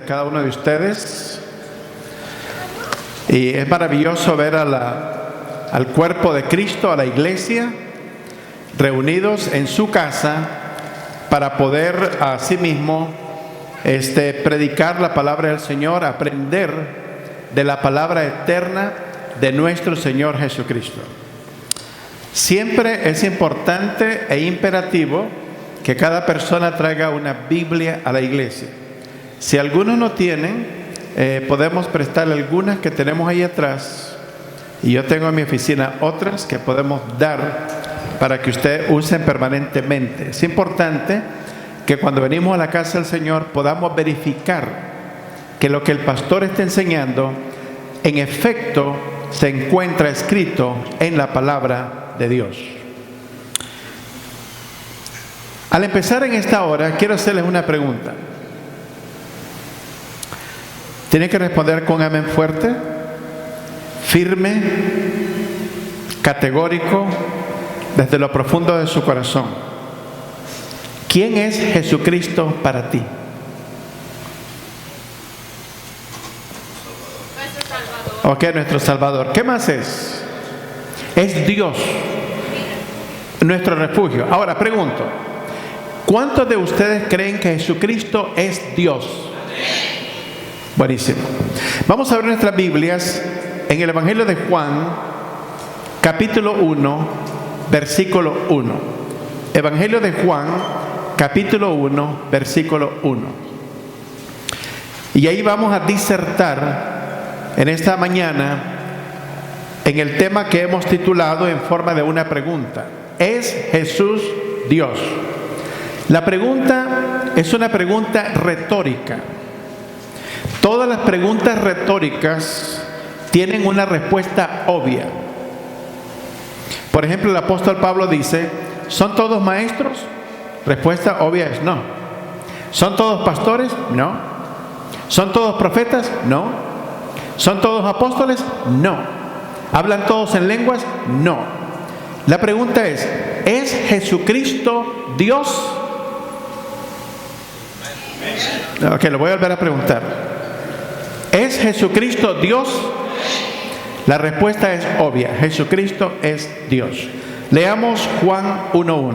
cada uno de ustedes. Y es maravilloso ver al cuerpo de Cristo, a la iglesia, reunidos en su casa para poder asimismo predicar la palabra del Señor, aprender de la palabra eterna de nuestro Señor Jesucristo. Siempre es importante e imperativo que cada persona traiga una Biblia a la iglesia. Si algunos no tienen, podemos prestarle algunas que tenemos ahí atrás, y yo tengo en mi oficina otras que podemos dar para que ustedes usen permanentemente. Es importante que cuando venimos a la casa del Señor podamos verificar que lo que el pastor está enseñando en efecto se encuentra escrito en la palabra de Dios. Al empezar en esta hora, quiero hacerles una pregunta. Tienen que responder con amén fuerte, firme, categórico, desde lo profundo de su corazón. ¿Quién es Jesucristo para ti? Ok, nuestro Salvador. ¿Qué más es? Es Dios, nuestro refugio. Ahora pregunto, ¿cuántos de ustedes creen que Jesucristo es Dios? Buenísimo. Vamos a ver nuestras Biblias en el Evangelio de Juan, capítulo 1, versículo 1. Evangelio de Juan, capítulo 1, versículo 1. Y ahí vamos a disertar en esta mañana en el tema que hemos titulado en forma de una pregunta: ¿es Jesús Dios? La pregunta es una pregunta retórica. Todas las preguntas retóricas tienen una respuesta obvia. Por ejemplo, el apóstol Pablo dice: ¿son todos maestros? Respuesta obvia es no. ¿Son todos pastores? No. ¿Son todos profetas? No. ¿Son todos apóstoles? No. ¿Hablan todos en lenguas? No. La pregunta es Jesucristo Dios? Ok, lo voy a volver a preguntar. ¿Es Jesucristo Dios? La respuesta es obvia. Jesucristo es Dios. Leamos Juan 1:1.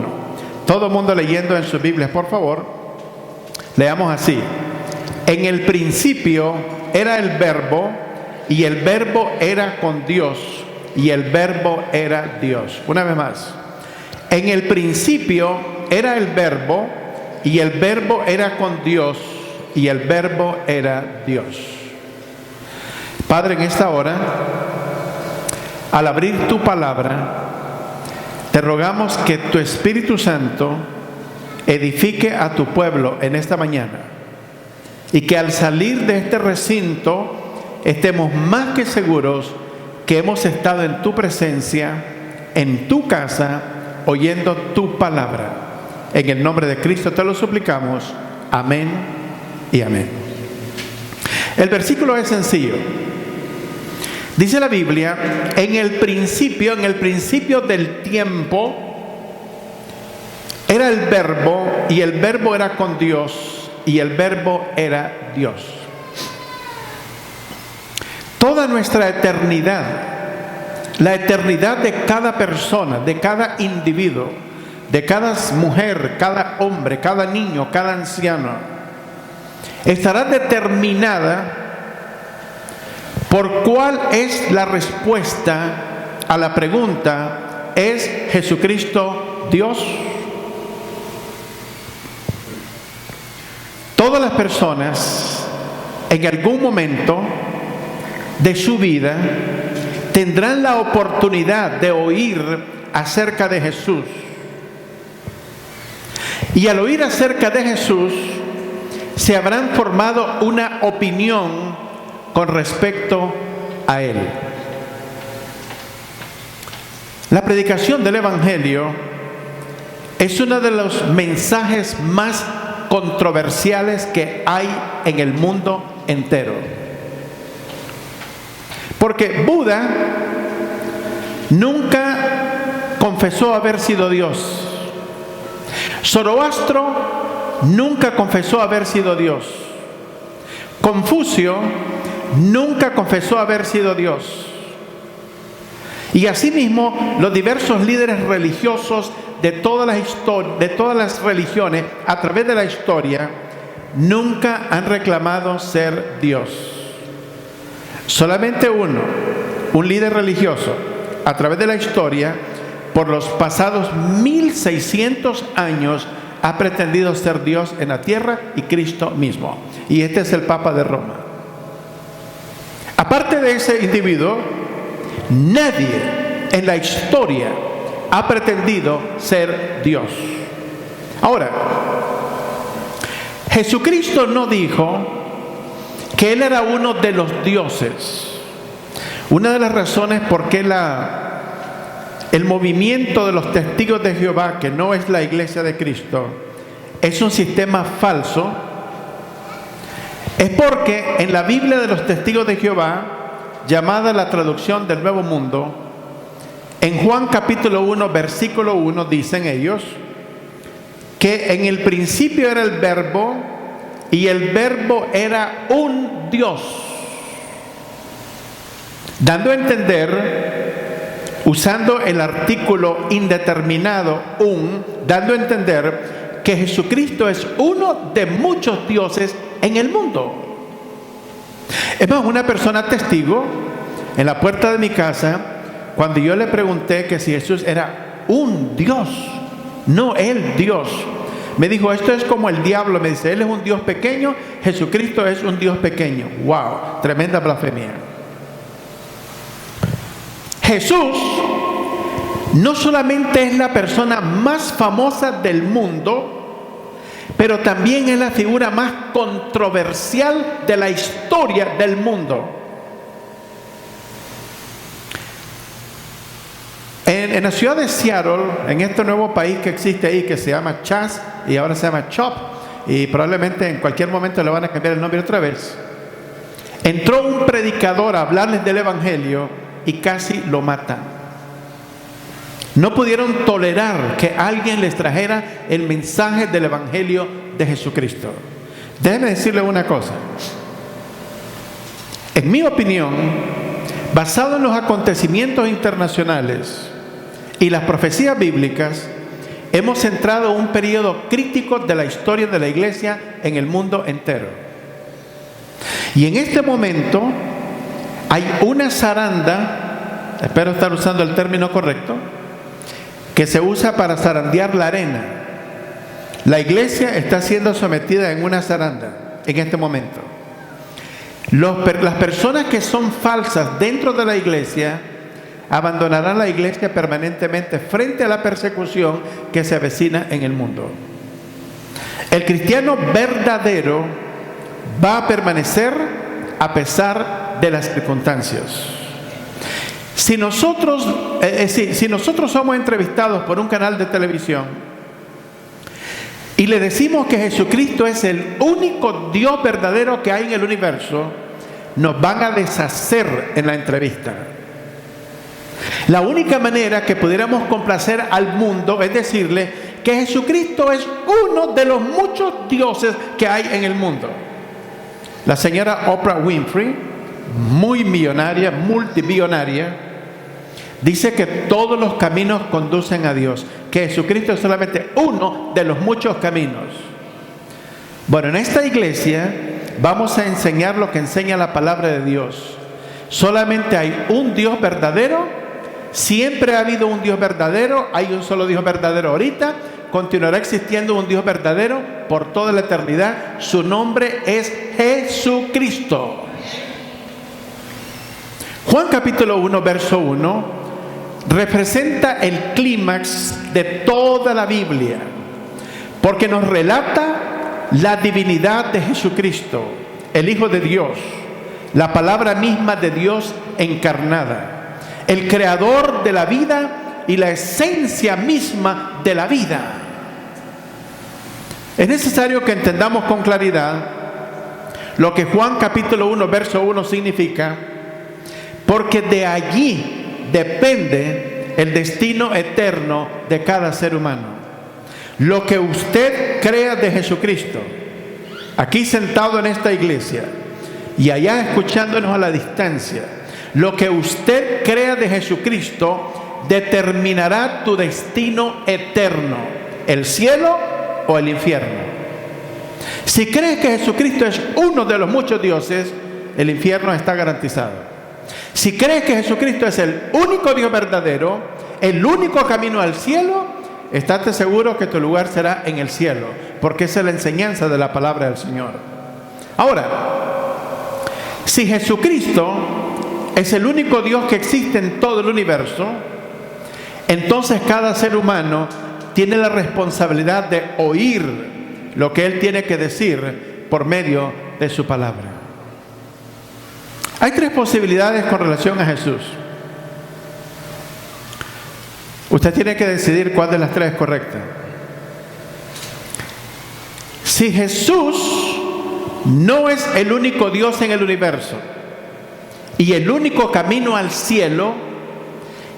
Todo el mundo leyendo en sus Biblias, por favor. Leamos así: en el principio era el Verbo, y el Verbo era con Dios, y el Verbo era Dios. Una vez más. En el principio era el Verbo, y el Verbo era con Dios, y el Verbo era Dios. Padre, en esta hora, al abrir tu palabra, te rogamos que tu Espíritu Santo edifique a tu pueblo en esta mañana, y que al salir de este recinto estemos más que seguros que hemos estado en tu presencia, en tu casa, oyendo tu palabra. En el nombre de Cristo te lo suplicamos. Amén y amén. El versículo es sencillo. Dice la Biblia: en el principio del tiempo, era el Verbo, y el Verbo era con Dios, y el Verbo era Dios. Toda nuestra eternidad, la eternidad de cada persona, de cada individuo, de cada mujer, cada hombre, cada niño, cada anciano, estará determinada por cuál es la respuesta a la pregunta: ¿es Jesucristo Dios? Todas las personas en algún momento de su vida tendrán la oportunidad de oír acerca de Jesús. Y al oír acerca de Jesús, se habrán formado una opinión con respecto a Él. La predicación del Evangelio es uno de los mensajes más controversiales que hay en el mundo entero. Porque Buda nunca confesó haber sido Dios. Zoroastro nunca confesó haber sido Dios. Confucio nunca confesó haber sido Dios. Y asimismo, los diversos líderes religiosos de todas las religiones a través de la historia nunca han reclamado ser Dios. Solamente uno, un líder religioso, a través de la historia, por los pasados 1600 años, ha pretendido ser Dios en la tierra y Cristo mismo. Y este es el Papa de Roma. Aparte de ese individuo, nadie en la historia ha pretendido ser Dios. Ahora, Jesucristo no dijo que Él era uno de los dioses. Una de las razones por qué el movimiento de los testigos de Jehová, que no es la iglesia de Cristo, es un sistema falso, es porque en la Biblia de los testigos de Jehová, llamada la traducción del Nuevo Mundo, en Juan capítulo 1, versículo 1, dicen ellos, que en el principio era el Verbo, y el Verbo era un Dios. Dando a entender, usando el artículo indeterminado, dando a entender que Jesucristo es uno de muchos dioses en el mundo. Es más, una persona testigo en la puerta de mi casa, cuando yo le pregunté que si Jesús era un Dios, no el Dios, me dijo, esto es como el diablo. Me dice, Él es un Dios pequeño, Jesucristo es un Dios pequeño. ¡Wow! Tremenda blasfemia. Jesús no solamente es la persona más famosa del mundo, pero también es la figura más controversial de la historia del mundo. En la ciudad de Seattle, en este nuevo país que existe ahí, que se llama Chas y ahora se llama Chop, y probablemente en cualquier momento le van a cambiar el nombre otra vez, entró un predicador a hablarles del Evangelio y casi lo matan. No pudieron tolerar que alguien les trajera el mensaje del Evangelio de Jesucristo. Déjenme decirle una cosa. En mi opinión, basado en los acontecimientos internacionales y las profecías bíblicas, hemos entrado en un periodo crítico de la historia de la iglesia en el mundo entero. Y en este momento hay una zaranda, espero estar usando el término correcto, que se usa para zarandear la arena. La iglesia está siendo sometida en una zaranda en este momento. Las personas que son falsas dentro de la iglesia abandonarán la iglesia permanentemente frente a la persecución que se avecina en el mundo. El cristiano verdadero va a permanecer a pesar de las circunstancias. Si nosotros somos entrevistados por un canal de televisión y le decimos que Jesucristo es el único Dios verdadero que hay en el universo, nos van a deshacer en la entrevista. La única manera que pudiéramos complacer al mundo es decirle que Jesucristo es uno de los muchos dioses que hay en el mundo. La señora Oprah Winfrey, muy millonaria, multimillonaria, dice que todos los caminos conducen a Dios, que Jesucristo es solamente uno de los muchos caminos. Bueno, en esta iglesia vamos a enseñar lo que enseña la palabra de Dios. Solamente hay un Dios verdadero, siempre ha habido un Dios verdadero, hay un solo Dios verdadero ahorita, continuará existiendo un Dios verdadero por toda la eternidad. Su nombre es Jesucristo. Juan capítulo 1, verso 1 representa el clímax de toda la Biblia, porque nos relata la divinidad de Jesucristo, el Hijo de Dios, la palabra misma de Dios encarnada, el creador de la vida y la esencia misma de la vida. Es necesario que entendamos con claridad lo que Juan capítulo 1, verso 1 significa, porque de allí depende el destino eterno de cada ser humano. Lo que usted crea de Jesucristo, aquí sentado en esta iglesia, y allá escuchándonos a la distancia, lo que usted crea de Jesucristo determinará tu destino eterno, el cielo o el infierno. Si crees que Jesucristo es uno de los muchos dioses, el infierno está garantizado. Si crees que Jesucristo es el único Dios verdadero, el único camino al cielo, estate seguro que tu lugar será en el cielo, porque esa es la enseñanza de la palabra del Señor. Ahora, si Jesucristo es el único Dios que existe en todo el universo, entonces cada ser humano tiene la responsabilidad de oír lo que Él tiene que decir por medio de su palabra. Hay tres posibilidades con relación a Jesús. Usted tiene que decidir cuál de las tres es correcta. Si Jesús no es el único Dios en el universo y el único camino al cielo,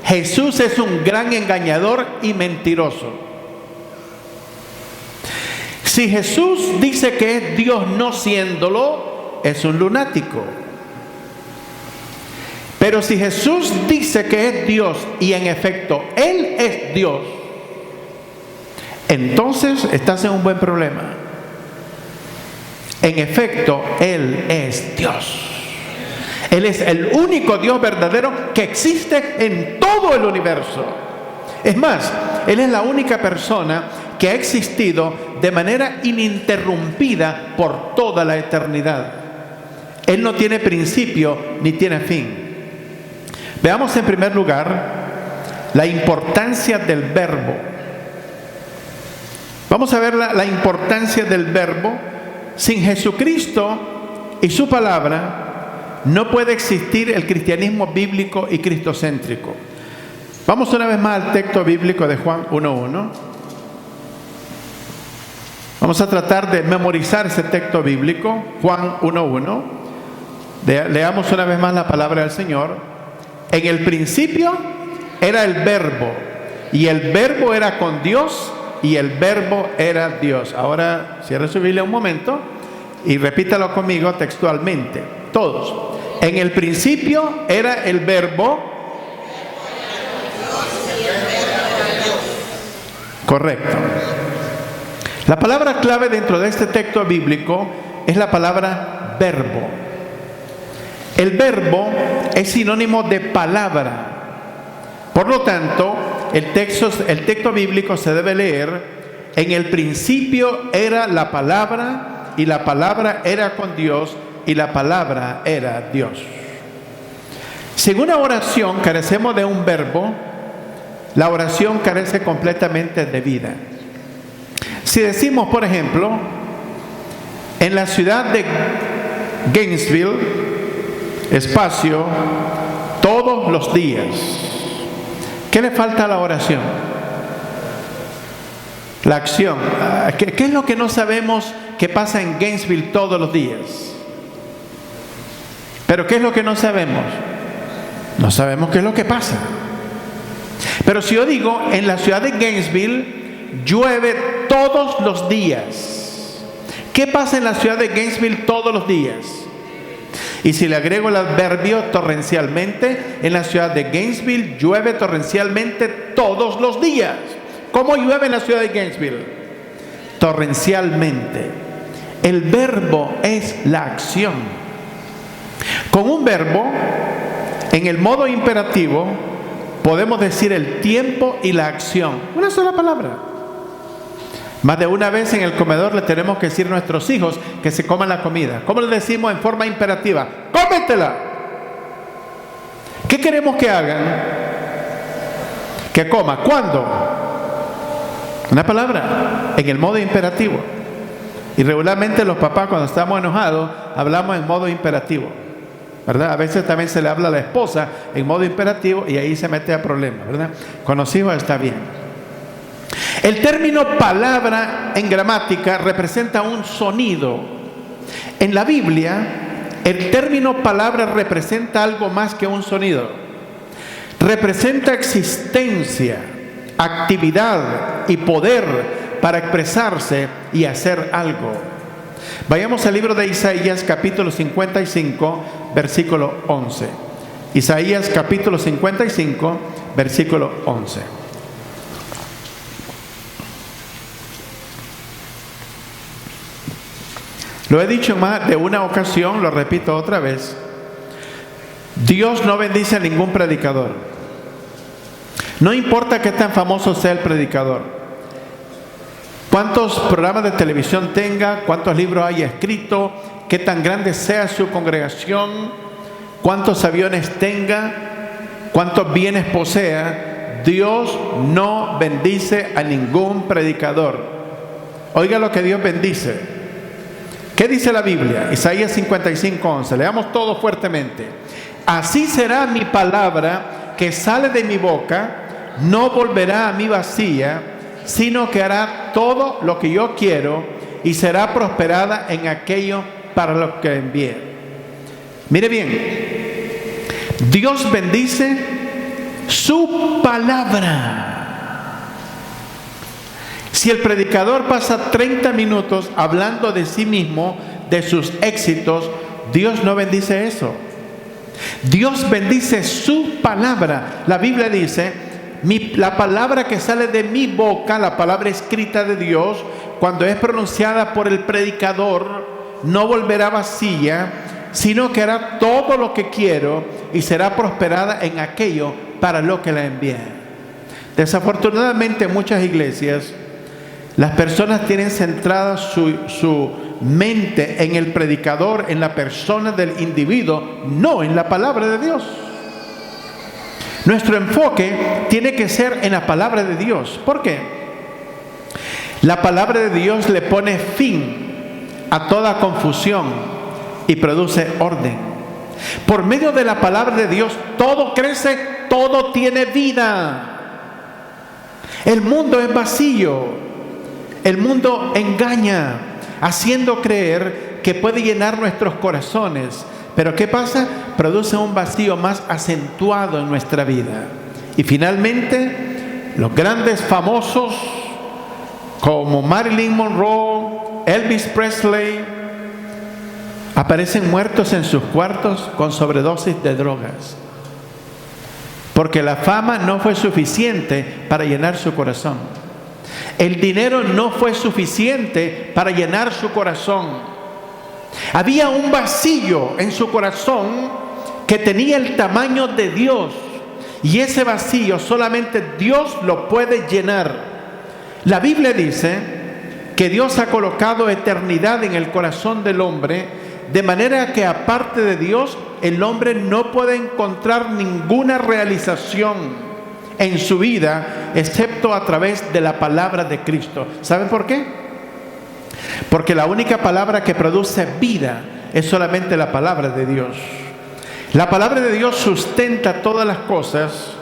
Jesús es un gran engañador y mentiroso. Si Jesús dice que es Dios no siéndolo, es un lunático. Pero si Jesús dice que es Dios y en efecto Él es Dios, entonces estás en un buen problema. En efecto, Él es Dios. Él es el único Dios verdadero que existe en todo el universo. Es más, Él es la única persona que ha existido de manera ininterrumpida por toda la eternidad. Él no tiene principio ni tiene fin. Veamos en primer lugar la importancia del verbo. Vamos a ver la importancia del verbo. Sin Jesucristo y su palabra no puede existir el cristianismo bíblico y cristocéntrico. Vamos una vez más al texto bíblico de Juan 1:1. Vamos a tratar de memorizar ese texto bíblico, Juan 1:1. Leamos una vez más la palabra del Señor. En el principio era el verbo, y el verbo era con Dios, y el verbo era Dios. Ahora cierre su Biblia un momento y repítalo conmigo textualmente, todos. En el principio era el verbo. Correcto. La palabra clave dentro de este texto bíblico es la palabra verbo. El verbo es sinónimo de palabra. Por lo tanto, el texto bíblico se debe leer: en el principio era la palabra, y la palabra era con Dios, y la palabra era Dios. Si en una oración carecemos de un verbo, la oración carece completamente de vida. Si decimos, por ejemplo, en la ciudad de Gainesville, espacio, todos los días, ¿qué le falta a la oración? La acción. ¿Qué es lo que no sabemos que pasa en Gainesville todos los días? ¿Pero qué es lo que no sabemos? No sabemos qué es lo que pasa. Pero si yo digo, en la ciudad de Gainesville llueve todos los días, ¿qué pasa en la ciudad de Gainesville todos los días? Y si le agrego el adverbio torrencialmente, en la ciudad de Gainesville llueve torrencialmente todos los días. ¿Cómo llueve en la ciudad de Gainesville? Torrencialmente. El verbo es la acción. Con un verbo, en el modo imperativo, podemos decir el tiempo y la acción. Una sola palabra. Más de una vez en el comedor le tenemos que decir a nuestros hijos que se coman la comida. ¿Cómo le decimos en forma imperativa? ¡Cómetela! ¿Qué queremos que hagan? Que coma. ¿Cuándo? Una palabra, en el modo imperativo. Y regularmente los papás, cuando estamos enojados, hablamos en modo imperativo, ¿verdad? A veces también se le habla a la esposa en modo imperativo y ahí se mete a problemas, ¿verdad? Con los hijos está bien. El término palabra en gramática representa un sonido. En la Biblia, el término palabra representa algo más que un sonido. Representa existencia, actividad y poder para expresarse y hacer algo. Vayamos al libro de Isaías, capítulo 55, versículo 11. Isaías, capítulo 55, versículo 11. Lo he dicho más de una ocasión, lo repito otra vez. Dios no bendice a ningún predicador. No importa qué tan famoso sea el predicador, cuántos programas de televisión tenga, cuántos libros haya escrito, qué tan grande sea su congregación, cuántos aviones tenga, cuántos bienes posea, Dios no bendice a ningún predicador. Oiga lo que Dios bendice. ¿Qué dice la Biblia? Isaías 55:11. Leamos todo fuertemente. Así será mi palabra que sale de mi boca, no volverá a mí vacía, sino que hará todo lo que yo quiero y será prosperada en aquello para lo que envíe. Mire bien, Dios bendice su palabra. Si el predicador pasa 30 minutos hablando de sí mismo, de sus éxitos, Dios no bendice eso. Dios bendice su palabra. La Biblia dice, la palabra que sale de mi boca, la palabra escrita de Dios, cuando es pronunciada por el predicador, no volverá vacía, sino que hará todo lo que quiero y será prosperada en aquello para lo que la envié. Desafortunadamente en muchas iglesias, las personas tienen centrada su mente en el predicador, en la persona del individuo, no en la palabra de Dios. Nuestro enfoque tiene que ser en la palabra de Dios. ¿Por qué? La palabra de Dios le pone fin a toda confusión y produce orden. Por medio de la palabra de Dios todo crece, todo tiene vida. El mundo es vacío. El mundo engaña, haciendo creer que puede llenar nuestros corazones. Pero ¿qué pasa? Produce un vacío más acentuado en nuestra vida. Y finalmente, los grandes famosos como Marilyn Monroe, Elvis Presley, aparecen muertos en sus cuartos con sobredosis de drogas. Porque la fama no fue suficiente para llenar su corazón. El dinero no fue suficiente para llenar su corazón. Había un vacío en su corazón que tenía el tamaño de Dios. Y ese vacío solamente Dios lo puede llenar. La Biblia dice que Dios ha colocado eternidad en el corazón del hombre, de manera que aparte de Dios, el hombre no puede encontrar ninguna realización en su vida, excepto a través de la palabra de Cristo. ¿Saben por qué? Porque la única palabra que produce vida es solamente la palabra de Dios. La palabra de Dios sustenta todas las cosas,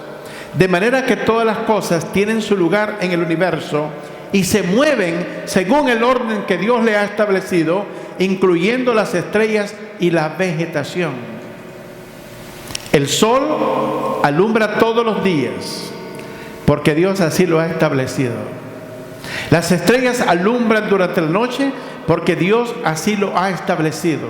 de manera que todas las cosas tienen su lugar en el universo y se mueven según el orden que Dios le ha establecido, incluyendo las estrellas y la vegetación. El sol alumbra todos los días, porque Dios así lo ha establecido. Las estrellas alumbran durante la noche, porque Dios así lo ha establecido.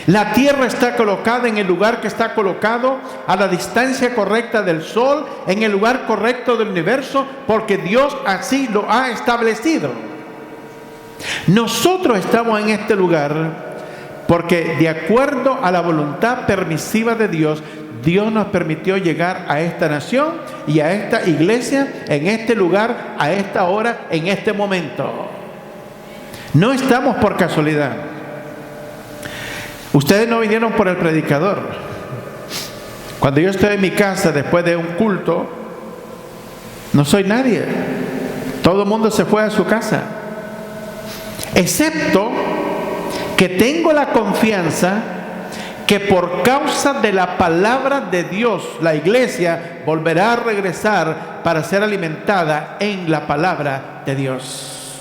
La tierra está colocada en el lugar que está colocado, a la distancia correcta del sol, en el lugar correcto del universo, porque Dios así lo ha establecido. Nosotros estamos en este lugar porque, de acuerdo a la voluntad permisiva de Dios, Dios nos permitió llegar a esta nación y a esta iglesia, en este lugar, a esta hora, en este momento. No estamos por casualidad. Ustedes no vinieron por el predicador. Cuando yo estoy en mi casa después de un culto, no soy nadie. Todo el mundo se fue a su casa. Excepto que tengo la confianza que por causa de la palabra de Dios, la iglesia volverá a regresar para ser alimentada en la palabra de Dios.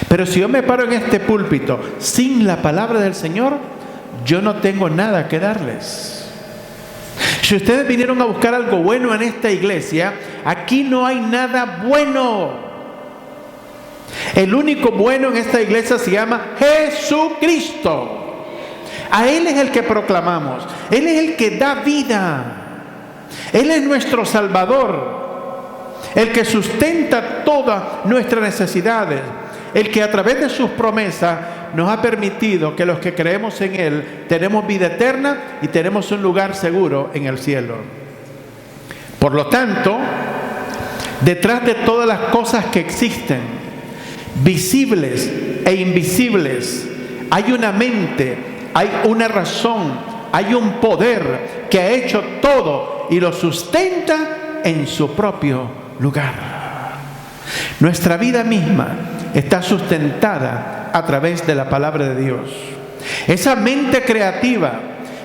Pero si yo me paro en este púlpito sin la palabra del Señor, yo no tengo nada que darles. Si ustedes vinieron a buscar algo bueno en esta iglesia, aquí no hay nada bueno. El único bueno en esta iglesia se llama Jesucristo. A Él es el que proclamamos. Él es el que da vida. Él es nuestro Salvador, el que sustenta todas nuestras necesidades, el que a través de sus promesas nos ha permitido que los que creemos en Él tenemos vida eterna y tenemos un lugar seguro en el cielo. Por lo tanto, detrás de todas las cosas que existen, visibles e invisibles, hay una mente, hay una razón, hay un poder que ha hecho todo y lo sustenta en su propio lugar. Nuestra vida misma está sustentada a través de la palabra de Dios. Esa mente creativa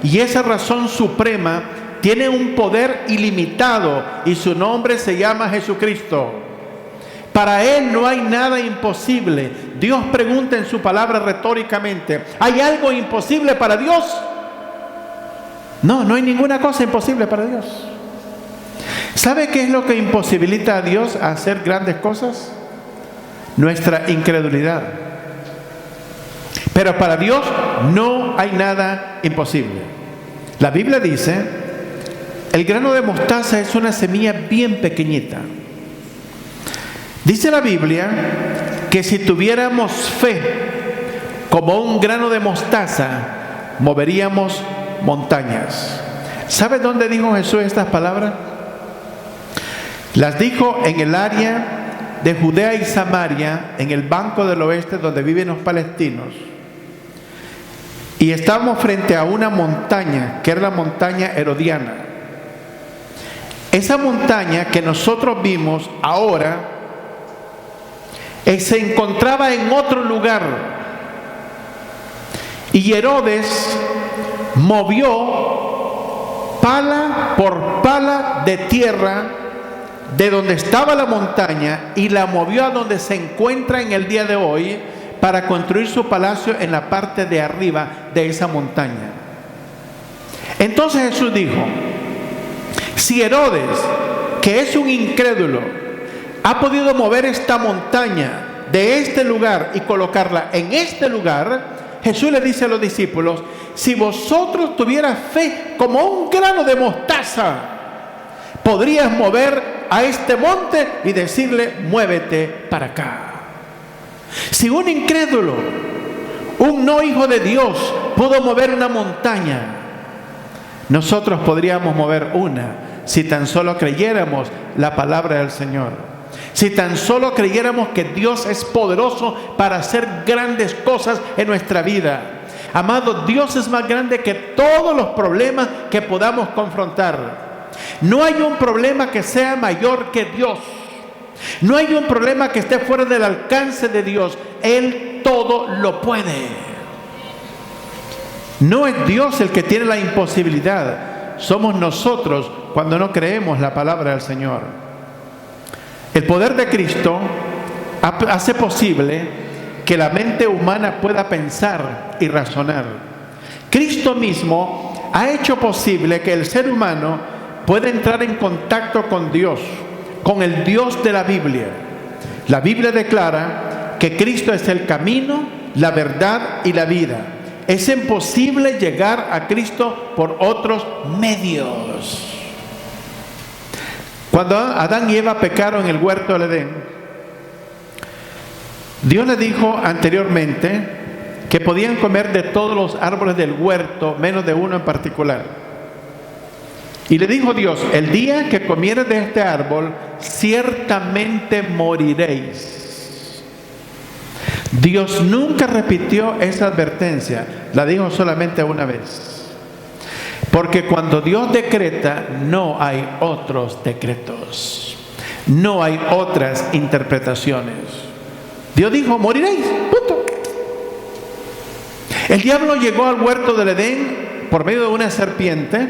y esa razón suprema tiene un poder ilimitado y su nombre se llama Jesucristo. Para Él no hay nada imposible. Dios pregunta en su palabra retóricamente: ¿hay algo imposible para Dios? No, no hay ninguna cosa imposible para Dios. ¿Sabe qué es lo que imposibilita a Dios a hacer grandes cosas? Nuestra incredulidad. Pero para Dios no hay nada imposible. La Biblia dice: el grano de mostaza es una semilla bien pequeñita. Dice la Biblia que si tuviéramos fe como un grano de mostaza, moveríamos montañas. ¿Sabe dónde dijo Jesús estas palabras? Las dijo en el área de Judea y Samaria, en el banco del oeste donde viven los palestinos. Y estábamos frente a una montaña, que era la montaña Herodiana. Esa montaña que nosotros vimos ahora se encontraba en otro lugar. Y Herodes movió pala por pala de tierra de donde estaba la montaña y la movió a donde se encuentra en el día de hoy para construir su palacio en la parte de arriba de esa montaña. Entonces Jesús dijo: si Herodes, que es un incrédulo, ha podido mover esta montaña de este lugar y colocarla en este lugar, Jesús le dice a los discípulos: si vosotros tuvieras fe como un grano de mostaza, podrías mover a este monte y decirle: muévete para acá. Si un incrédulo, un no hijo de Dios, pudo mover una montaña, nosotros podríamos mover una, si tan solo creyéramos la palabra del Señor. Si tan solo creyéramos que Dios es poderoso para hacer grandes cosas en nuestra vida. Amado, Dios es más grande que todos los problemas que podamos confrontar. No hay un problema que sea mayor que Dios. No hay un problema que esté fuera del alcance de Dios. Él todo lo puede. No es Dios el que tiene la imposibilidad. Somos nosotros cuando no creemos la palabra del Señor. El poder de Cristo hace posible que la mente humana pueda pensar y razonar. Cristo mismo ha hecho posible que el ser humano pueda entrar en contacto con Dios, con el Dios de la Biblia. La Biblia declara que Cristo es el camino, la verdad y la vida. Es imposible llegar a Cristo por otros medios. Cuando Adán y Eva pecaron en el huerto del Edén, Dios les dijo anteriormente que podían comer de todos los árboles del huerto, menos de uno en particular. Y le dijo Dios: el día que comieres de este árbol, ciertamente moriréis. Dios nunca repitió esa advertencia, la dijo solamente una vez. Porque cuando Dios decreta, no hay otros decretos, no hay otras interpretaciones. Dios dijo: moriréis, punto. El diablo llegó al huerto del Edén por medio de una serpiente.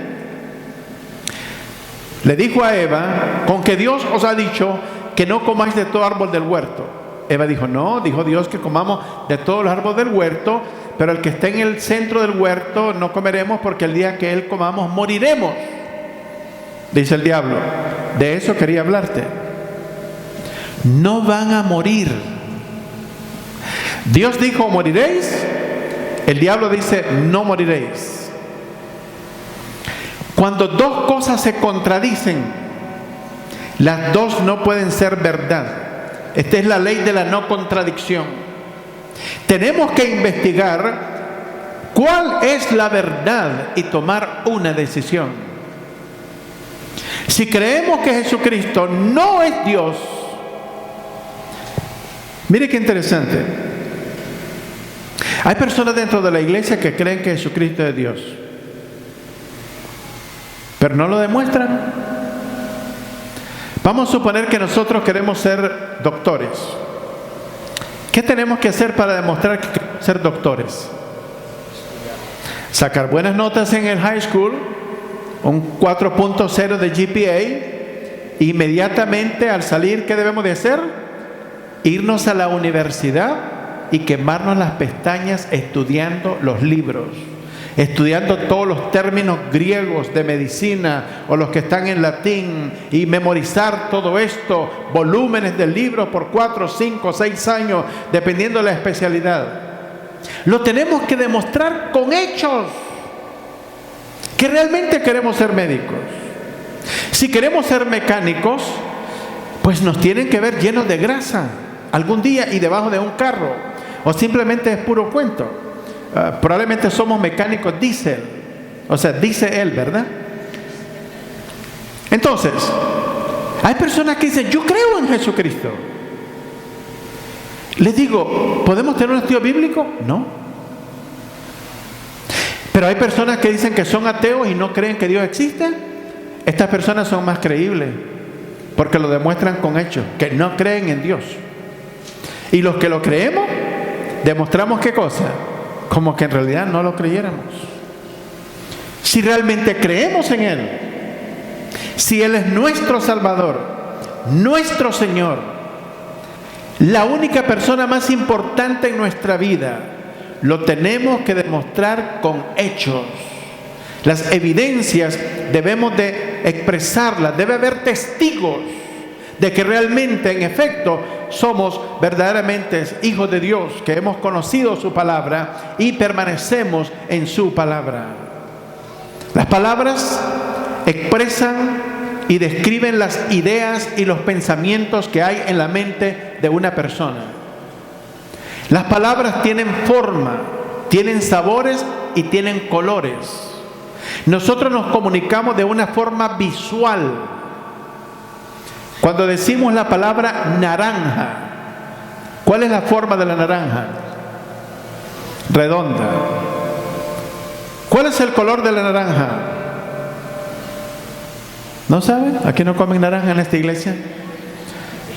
Le dijo a Eva: con que Dios os ha dicho que no comáis de todo árbol del huerto. Eva dijo: no, dijo Dios que comamos de todos los árboles del huerto, pero el que esté en el centro del huerto no comeremos, porque el día que él comamos moriremos. Dice el diablo: de eso quería hablarte. No van a morir. Dios dijo, moriréis. El diablo dice, no moriréis. Cuando dos cosas se contradicen, las dos no pueden ser verdad. Esta es la ley de la no contradicción. Tenemos que investigar cuál es la verdad y tomar una decisión. Si creemos que Jesucristo no es Dios, mire qué interesante. Hay personas dentro de la iglesia que creen que Jesucristo es Dios, pero no lo demuestran. Vamos a suponer que nosotros queremos ser doctores. ¿Qué tenemos que hacer para demostrar que queremos ser doctores? Sacar buenas notas en el high school, un 4.0 de GPA. Inmediatamente al salir, ¿qué debemos de hacer? Irnos a la universidad y quemarnos las pestañas estudiando los libros, estudiando todos los términos griegos de medicina o los que están en latín, y memorizar todo esto, volúmenes de libros por 4, 5, 6 años, dependiendo de la especialidad. Lo tenemos que demostrar con hechos, que realmente queremos ser médicos. Si queremos ser mecánicos, pues nos tienen que ver llenos de grasa algún día y debajo de un carro, o simplemente es puro cuento. Probablemente somos mecánicos diésel, o sea, dice él, ¿verdad? Entonces, hay personas que dicen, yo creo en Jesucristo. Les digo, ¿podemos tener un estudio bíblico? No. Pero hay personas que dicen que son ateos y no creen que Dios existe. Estas personas son más creíbles, porque lo demuestran con hechos, que no creen en Dios. Y los que lo creemos, demostramos ¿qué cosa? Como que en realidad no lo creyéramos. Si realmente creemos en Él, si Él es nuestro Salvador, nuestro Señor, la única persona más importante en nuestra vida, lo tenemos que demostrar con hechos. Las evidencias debemos de expresarlas, debe haber testigos de que realmente, en efecto, somos verdaderamente hijos de Dios, que hemos conocido su palabra y permanecemos en su palabra. Las palabras expresan y describen las ideas y los pensamientos que hay en la mente de una persona. Las palabras tienen forma, tienen sabores y tienen colores. Nosotros nos comunicamos de una forma visual. Cuando decimos la palabra naranja, ¿cuál es la forma de la naranja? Redonda. ¿Cuál es el color de la naranja? ¿No saben? ¿Aquí no comen naranja en esta iglesia?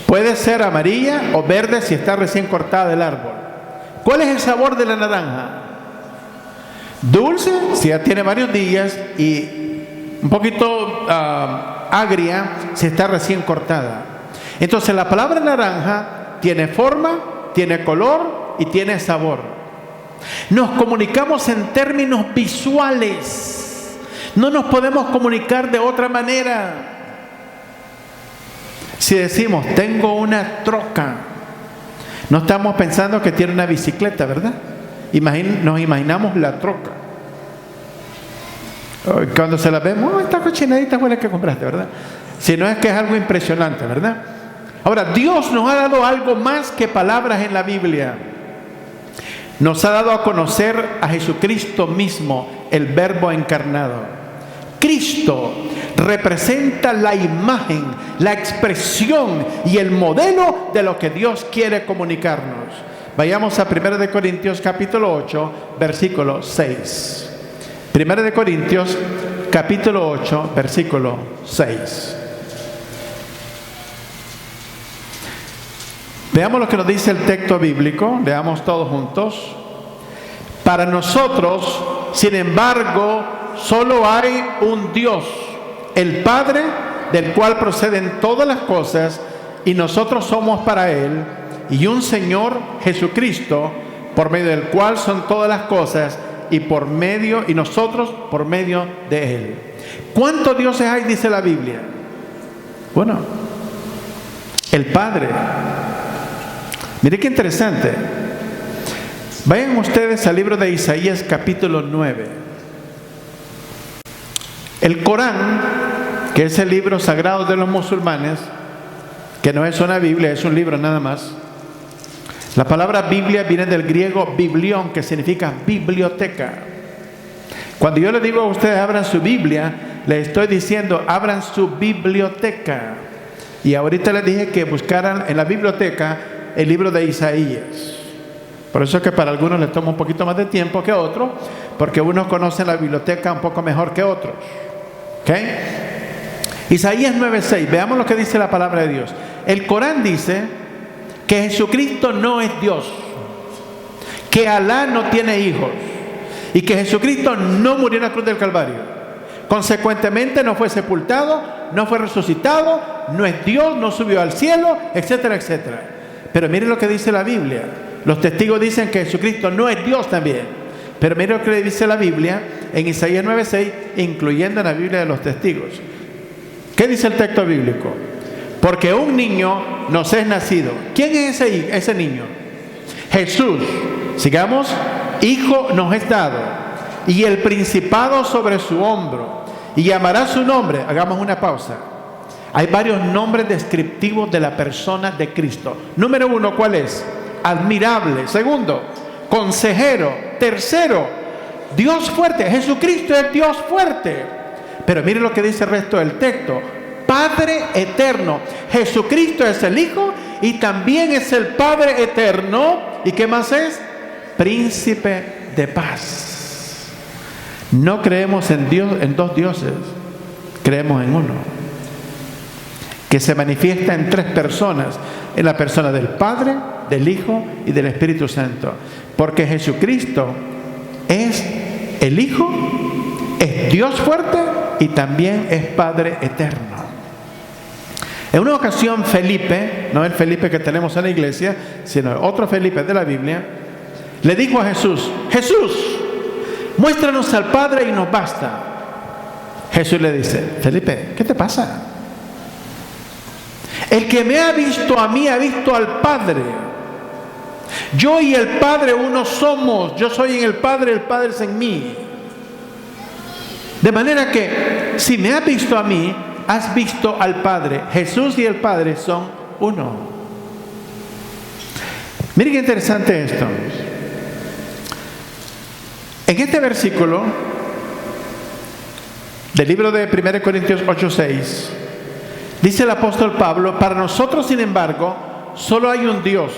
Puede ser amarilla o verde si está recién cortada del árbol. ¿Cuál es el sabor de la naranja? Dulce si ya tiene varios días, y un poquito agria si está recién cortada. Entonces la palabra naranja tiene forma, tiene color y tiene sabor. Nos comunicamos en términos visuales. No nos podemos comunicar de otra manera. Si decimos, tengo una troca, no estamos pensando que tiene una bicicleta, ¿verdad? Nos imaginamos la troca. Cuando se la vemos, esta cochinadita fue la que compraste, ¿verdad? Si no, es que es algo impresionante, ¿verdad? Ahora, Dios nos ha dado algo más que palabras en la Biblia. Nos ha dado a conocer a Jesucristo mismo, el Verbo encarnado. Cristo representa la imagen, la expresión y el modelo de lo que Dios quiere comunicarnos. Vayamos a 1 Corintios capítulo 8, versículo 6. 1 Corintios capítulo 8, versículo 6. Veamos lo que nos dice el texto bíblico, leamos todos juntos. Para nosotros, sin embargo, solo hay un Dios, el Padre, del cual proceden todas las cosas, y nosotros somos para Él, y un Señor, Jesucristo, por medio del cual son todas las cosas, y nosotros por medio de Él. ¿Cuántos dioses hay? Dice la Biblia. Bueno, el Padre. Mire qué interesante. Vayan ustedes al libro de Isaías capítulo 9. El Corán, que es el libro sagrado de los musulmanes, que no es una Biblia, es un libro nada más. La palabra Biblia viene del griego biblión, que significa biblioteca. Cuando yo le digo a ustedes abran su Biblia, les estoy diciendo abran su biblioteca. Y ahorita les dije que buscaran en la biblioteca el libro de Isaías. Por eso es que para algunos les toma un poquito más de tiempo que otros, porque unos conocen la biblioteca un poco mejor que otros. ¿Okay? Isaías 9:6, veamos lo que dice la palabra de Dios. El Corán dice que Jesucristo no es Dios, que Alá no tiene hijos y que Jesucristo no murió en la cruz del Calvario. Consecuentemente no fue sepultado, no fue resucitado, no es Dios, no subió al cielo, etcétera, etcétera. Pero mire lo que dice la Biblia. Los testigos dicen que Jesucristo no es Dios también. Pero mire lo que dice la Biblia en Isaías 9:6, incluyendo en la Biblia de los testigos. ¿Qué dice el texto bíblico? Porque un niño nos es nacido. ¿Quién es ese niño? Jesús. Sigamos. Hijo nos es dado, y el principado sobre su hombro, y llamará su nombre. Hagamos una pausa. Hay varios nombres descriptivos de la persona de Cristo. Número 1, ¿cuál es? Admirable. Segundo, consejero. Tercero, Dios fuerte. Jesucristo es Dios fuerte. Pero mire lo que dice el resto del texto. Padre eterno. Jesucristo es el Hijo y también es el Padre eterno. ¿Y qué más es? Príncipe de paz. No creemos en Dios, en dos dioses. Creemos en uno, que se manifiesta en tres personas, en la persona del Padre, del Hijo y del Espíritu Santo. Porque Jesucristo es el Hijo, es Dios fuerte y también es Padre eterno. En una ocasión Felipe, no el Felipe que tenemos en la iglesia, sino otro Felipe de la Biblia, le dijo a Jesús: Jesús, muéstranos al Padre y nos basta. Jesús le dice: Felipe, ¿qué te pasa? El que me ha visto a mí ha visto al Padre. Yo y el Padre uno somos. Yo soy en el Padre es en mí. De manera que si me has visto a mí, has visto al Padre. Jesús y el Padre son uno. Miren qué interesante esto. En este versículo del libro de 1 Corintios 8:6 dice el apóstol Pablo: para nosotros, sin embargo, solo hay un Dios,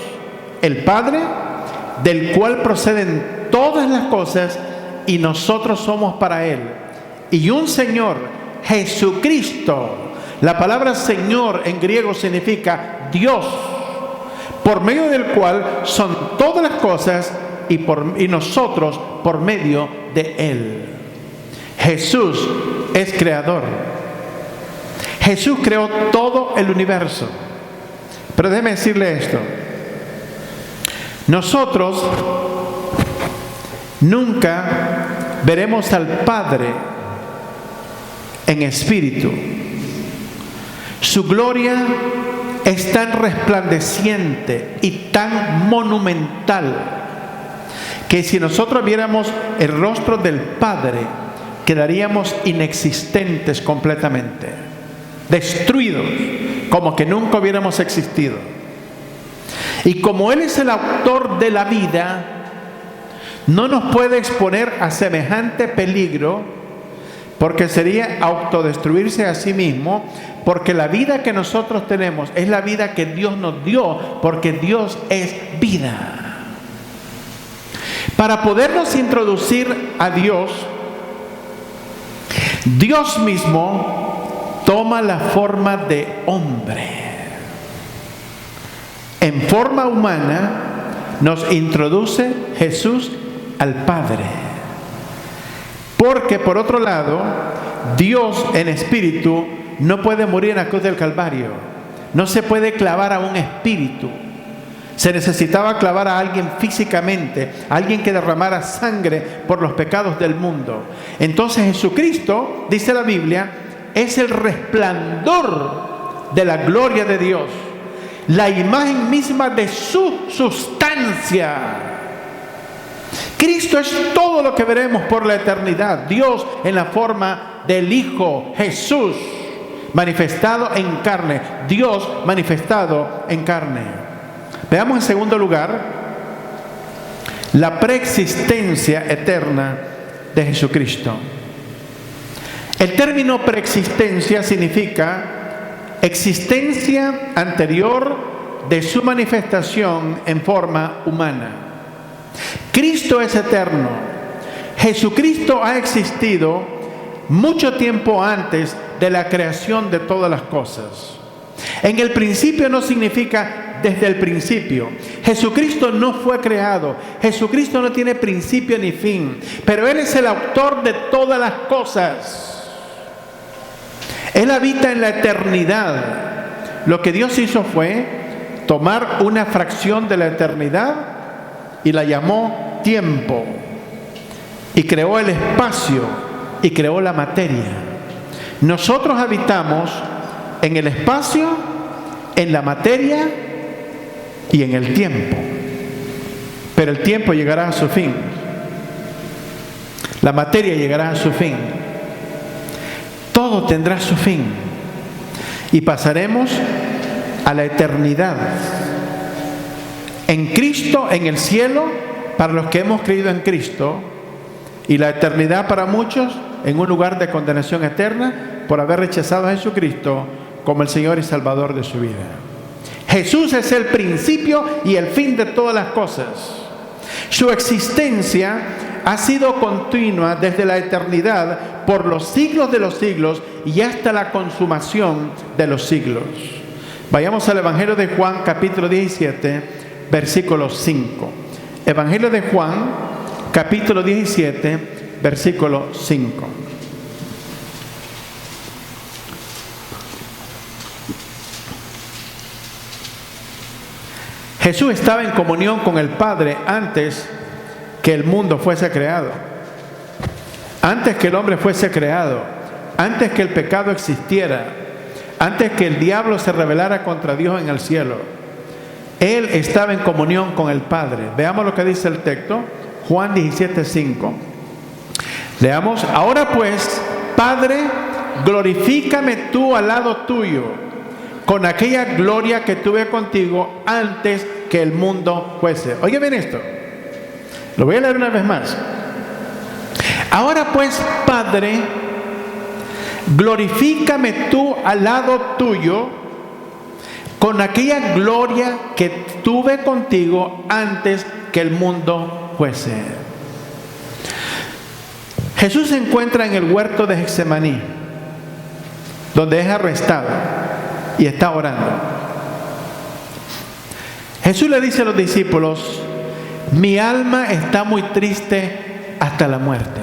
el Padre, del cual proceden todas las cosas y nosotros somos para Él, y un Señor, Jesucristo. La palabra Señor en griego significa Dios, por medio del cual son todas las cosas y nosotros por medio de Él. Jesús es creador. Jesús creó todo el universo. Pero déjeme decirle esto: nosotros nunca veremos al Padre en espíritu. Su gloria es tan resplandeciente y tan monumental que si nosotros viéramos el rostro del Padre, quedaríamos inexistentes completamente, destruidos, como que nunca hubiéramos existido. Y como Él es el autor de la vida, no nos puede exponer a semejante peligro, porque sería autodestruirse a sí mismo, porque la vida que nosotros tenemos es la vida que Dios nos dio, porque Dios es vida. Para podernos introducir a Dios, Dios mismo toma la forma de hombre. En forma humana nos introduce Jesús al Padre. Porque por otro lado, Dios en espíritu no puede morir en la cruz del Calvario. No se puede clavar a un espíritu. Se necesitaba clavar a alguien físicamente, a alguien que derramara sangre por los pecados del mundo. Entonces Jesucristo, dice la Biblia, es el resplandor de la gloria de Dios, la imagen misma de su sustancia. Cristo es todo lo que veremos por la eternidad. Dios en la forma del Hijo, Jesús manifestado en carne. Dios manifestado en carne. Veamos en segundo lugar la preexistencia eterna de Jesucristo. El término preexistencia significa existencia anterior de su manifestación en forma humana. Cristo es eterno. Jesucristo ha existido mucho tiempo antes de la creación de todas las cosas. En el principio no significa desde el principio. Jesucristo no fue creado. Jesucristo no tiene principio ni fin. Pero Él es el autor de todas las cosas. Él habita en la eternidad. Lo que Dios hizo fue tomar una fracción de la eternidad y la llamó tiempo. Y creó el espacio y creó la materia. Nosotros habitamos en el espacio, en la materia y en el tiempo. Pero el tiempo llegará a su fin. La materia llegará a su fin. Todo tendrá su fin. Y pasaremos a la eternidad. En Cristo, en el cielo, para los que hemos creído en Cristo. Y la eternidad para muchos en un lugar de condenación eterna por haber rechazado a Jesucristo como el Señor y Salvador de su vida. Jesús es el principio y el fin de todas las cosas. Su existencia ha sido continua desde la eternidad por los siglos de los siglos y hasta la consumación de los siglos. Vayamos al Evangelio de Juan, capítulo 17, versículo 5. Evangelio de Juan, capítulo 17, versículo 5. Jesús estaba en comunión con el Padre antes que el mundo fuese creado, antes que el hombre fuese creado, antes que el pecado existiera, antes que el diablo se rebelara contra Dios en el cielo. Él estaba en comunión con el Padre. Veamos lo que dice el texto, Juan 17:5. Leamos: ahora pues, Padre, glorifícame tú al lado tuyo, con aquella gloria que tuve contigo antes que el mundo fuese. Oye bien esto. Lo voy a leer una vez más. Ahora pues, Padre, glorifícame tú al lado tuyo, con aquella gloria que tuve contigo antes que el mundo fuese. Jesús se encuentra en el huerto de Getsemaní, donde es arrestado y está orando. Jesús le dice a los discípulos: mi alma está muy triste hasta la muerte.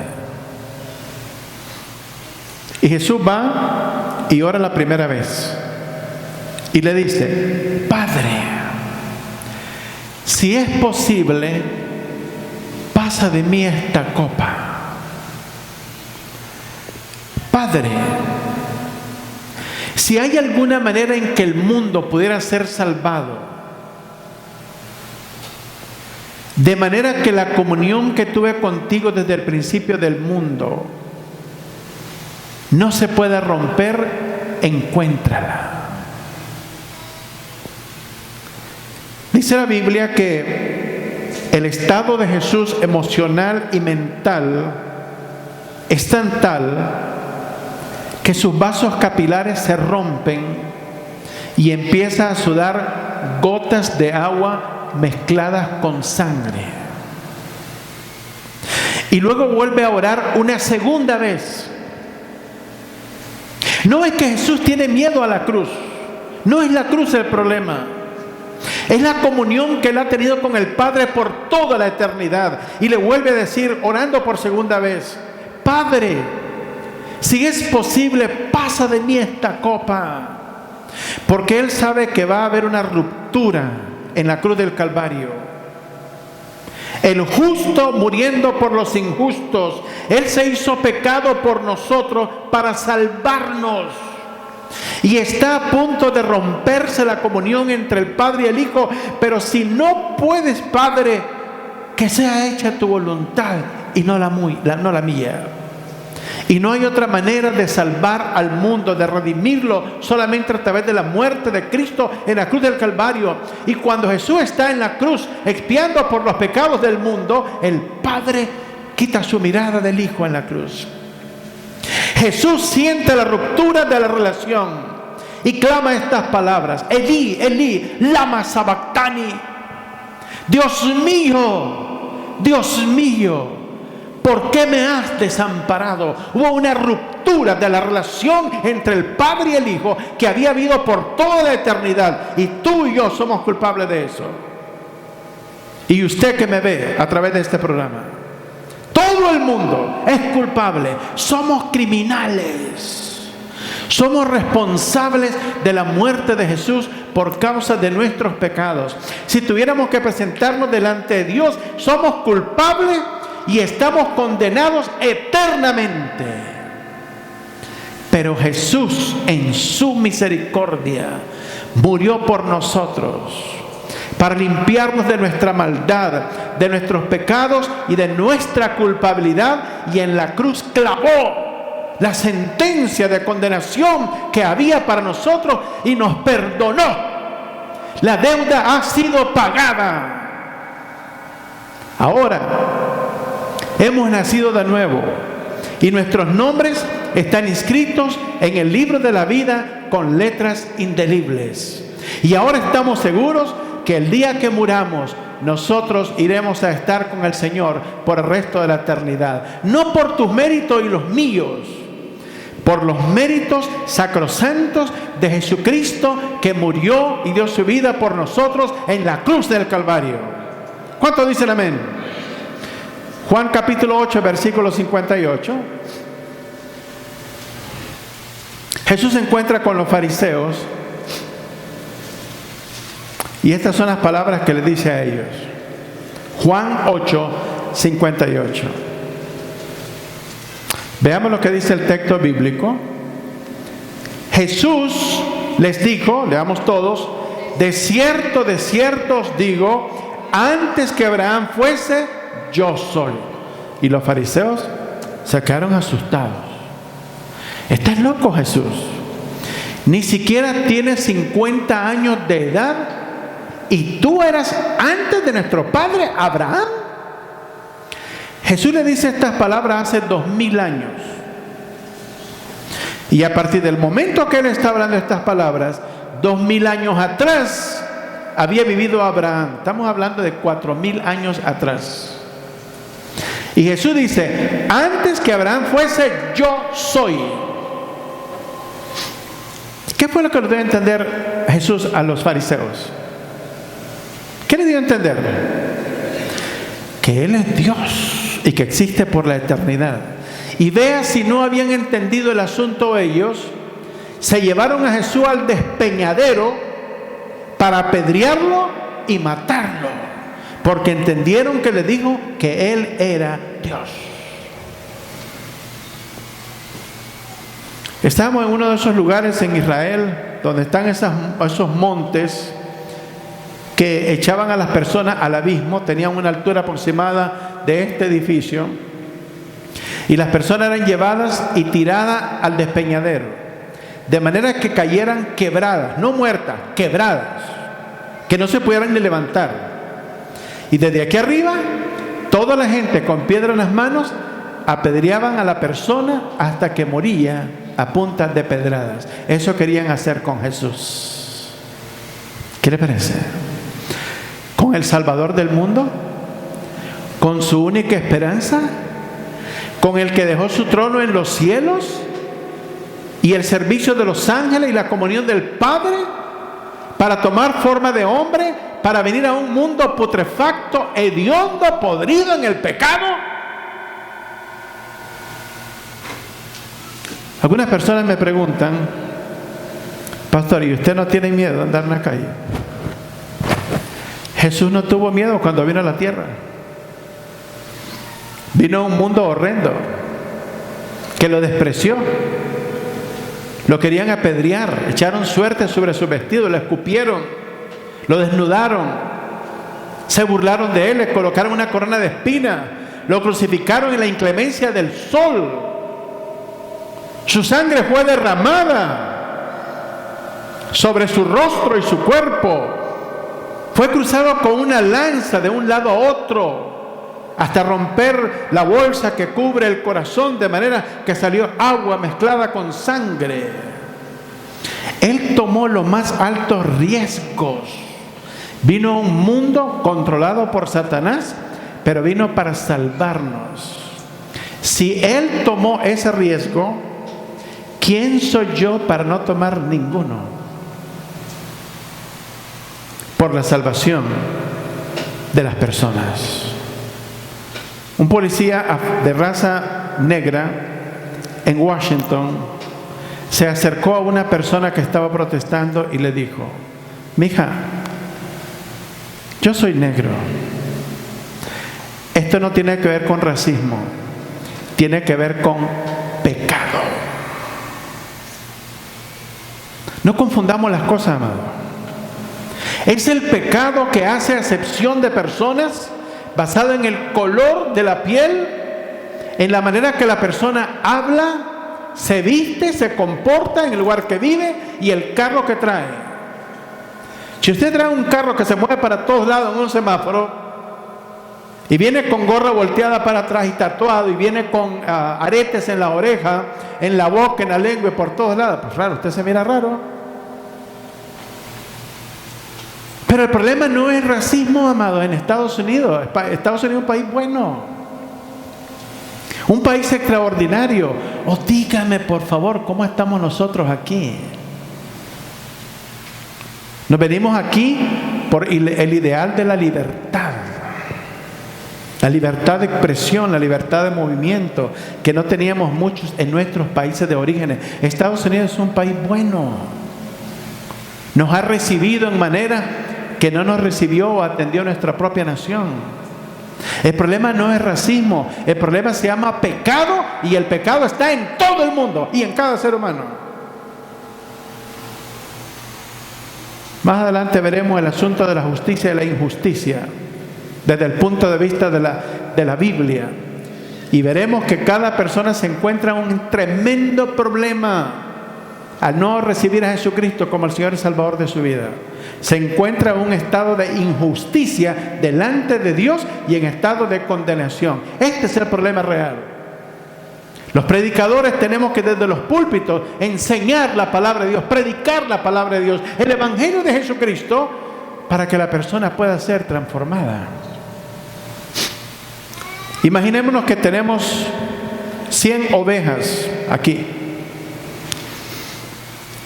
Y Jesús va y ora la primera vez y le dice: Padre, si es posible, pasa de mí esta copa. Padre, si hay alguna manera en que el mundo pudiera ser salvado, de manera que la comunión que tuve contigo desde el principio del mundo no se pueda romper, encuéntrala. Dice la Biblia que el estado de Jesús emocional y mental es tan tal que sus vasos capilares se rompen y empieza a sudar gotas de agua mezcladas con sangre. Y luego vuelve a orar una segunda vez. No es que Jesús tiene miedo a la cruz. No es la cruz el problema. Es la comunión que él ha tenido con el Padre por toda la eternidad. Y le vuelve a decir, orando por segunda vez: Padre, si es posible, pasa de mí esta copa. Porque él sabe que va a haber una ruptura en la cruz del Calvario. El justo muriendo por los injustos. Él se hizo pecado por nosotros para salvarnos. Y está a punto de romperse la comunión entre el Padre y el Hijo. Pero si no puedes, Padre, que sea hecha tu voluntad y no la mía. Y no hay otra manera de salvar al mundo, de redimirlo, solamente a través de la muerte de Cristo en la cruz del Calvario. Y cuando Jesús está en la cruz expiando por los pecados del mundo, el Padre quita su mirada del Hijo en la cruz. Jesús siente la ruptura de la relación y clama estas palabras: Elí, Elí, lama sabactani. Dios mío, ¿por qué me has desamparado? Hubo una ruptura de la relación entre el Padre y el Hijo que había habido por toda la eternidad. Y tú y yo somos culpables de eso. Y usted que me ve a través de este programa, todo el mundo es culpable. Somos criminales. Somos responsables de la muerte de Jesús por causa de nuestros pecados. Si tuviéramos que presentarnos delante de Dios, somos culpables y estamos condenados eternamente. Pero Jesús, en su misericordia, murió por nosotros para limpiarnos de nuestra maldad, de nuestros pecados y de nuestra culpabilidad, y en la cruz clavó la sentencia de condenación que había para nosotros y nos perdonó. La deuda ha sido pagada. Ahora hemos nacido de nuevo y nuestros nombres están inscritos en el libro de la vida con letras indelebles. Y ahora estamos seguros que el día que muramos, nosotros iremos a estar con el Señor por el resto de la eternidad. No por tus méritos y los míos, por los méritos sacrosantos de Jesucristo, que murió y dio su vida por nosotros en la cruz del Calvario. ¿Cuántos dicen amén? Juan capítulo 8, versículo 58. Jesús se encuentra con los fariseos y estas son las palabras que le dice a ellos. Juan 8, 58. Veamos lo que dice el texto bíblico. Jesús les dijo, leamos todos: de cierto os digo, antes que Abraham fuese, yo soy. Y los fariseos se quedaron asustados. ¿Estás loco, Jesús? Ni siquiera tienes 50 años de edad y tú eras antes de nuestro padre Abraham. Jesús le dice estas palabras hace 2000 años. Y a partir del momento que él está hablando estas palabras, 2000 años atrás había vivido Abraham. Estamos hablando de 4000 años atrás. Y Jesús dice: antes que Abraham fuese, yo soy. ¿Qué fue lo que le dio a entender Jesús a los fariseos? ¿Qué le dio a entender? Que Él es Dios y que existe por la eternidad. Y vea si no habían entendido el asunto ellos, se llevaron a Jesús al despeñadero para apedrearlo y matarlo, porque entendieron que le dijo que Él era Dios. Estábamos en uno de esos lugares en Israel donde están esos montes que echaban a las personas al abismo. Tenían una altura aproximada de este edificio y las personas eran llevadas y tiradas al despeñadero, de manera que cayeran quebradas, no muertas, quebradas, que no se pudieran ni levantar. Y desde aquí arriba, toda la gente con piedra en las manos apedreaban a la persona hasta que moría a puntas de pedradas. Eso querían hacer con Jesús. ¿Qué le parece? Con el Salvador del mundo, con su única esperanza, con el que dejó su trono en los cielos y el servicio de los ángeles y la comunión del Padre, para tomar forma de hombre, para venir a un mundo putrefacto, hediondo, podrido en el pecado. Algunas personas me preguntan: pastor, ¿y usted no tiene miedo de andar en la calle? Jesús no tuvo miedo cuando vino a la tierra. Vino a un mundo horrendo que lo despreció. Lo querían apedrear, echaron suerte sobre su vestido, lo escupieron, lo desnudaron, Se burlaron de él, le colocaron una corona de espinas, lo crucificaron en la inclemencia del sol. Su sangre fue derramada sobre su rostro y su cuerpo. Fue cruzado con una lanza de un lado a otro, hasta romper la bolsa que cubre el corazón, de manera que salió agua mezclada con sangre. Él tomó los más altos riesgos. Vino a un mundo controlado por Satanás, pero vino para salvarnos. Si Él tomó ese riesgo, ¿quién soy yo para no tomar ninguno? Por la salvación de las personas. Un policía de raza negra en Washington se acercó a una persona que estaba protestando y le dijo: mija, yo soy negro. Esto no tiene que ver con racismo, tiene que ver con pecado. No confundamos las cosas, amado. Es el pecado que hace acepción de personas basado en el color de la piel, en la manera que la persona habla, se viste, se comporta en el lugar que vive y el carro que trae. Si usted trae un carro que se mueve para todos lados en un semáforo y viene con gorra volteada para atrás y tatuado y viene con aretes en la oreja, en la boca, en la lengua y por todos lados, pues claro, usted se mira raro. Pero el problema no es racismo, amado, en Estados Unidos. Estados Unidos es un país bueno, un país extraordinario. Dígame por favor, ¿cómo estamos nosotros aquí? Nos venimos aquí por el ideal de la libertad de expresión, la libertad de movimiento, que no teníamos muchos en nuestros países de origen. Estados Unidos es un país bueno. Nos ha recibido en manera que no nos recibió o atendió nuestra propia nación. El problema no es racismo, el problema se llama pecado, y el pecado está en todo el mundo y en cada ser humano. Más adelante veremos el asunto de la justicia y la injusticia desde el punto de vista de la Biblia, y veremos que cada persona se encuentra en un tremendo problema al no recibir a Jesucristo como el Señor y Salvador de su vida. Se encuentra en un estado de injusticia delante de Dios y en estado de condenación. Este es el problema real. Los predicadores tenemos que desde los púlpitos enseñar la palabra de Dios, predicar la palabra de Dios, el Evangelio de Jesucristo, para que la persona pueda ser transformada. Imaginémonos que tenemos 100 ovejas aquí.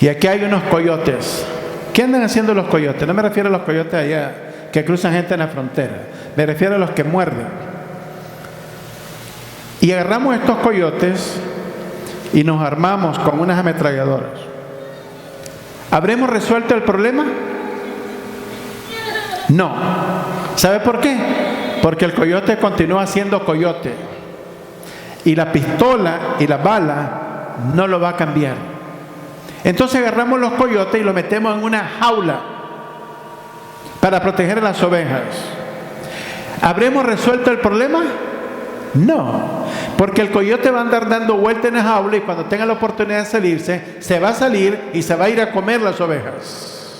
Y aquí hay unos coyotes. ¿Qué andan haciendo los coyotes? No me refiero a los coyotes allá que cruzan gente en la frontera. Me refiero a los que muerden. Y agarramos estos coyotes y nos armamos con unas ametralladoras. ¿Habremos resuelto el problema? No. ¿Sabe por qué? Porque el coyote continúa siendo coyote. Y la pistola y la bala no lo va a cambiar. Entonces agarramos los coyotes y los metemos en una jaula para proteger a las ovejas. ¿Habremos resuelto el problema? No, porque el coyote va a andar dando vueltas en la jaula y cuando tenga la oportunidad de salirse, se va a salir y se va a ir a comer las ovejas.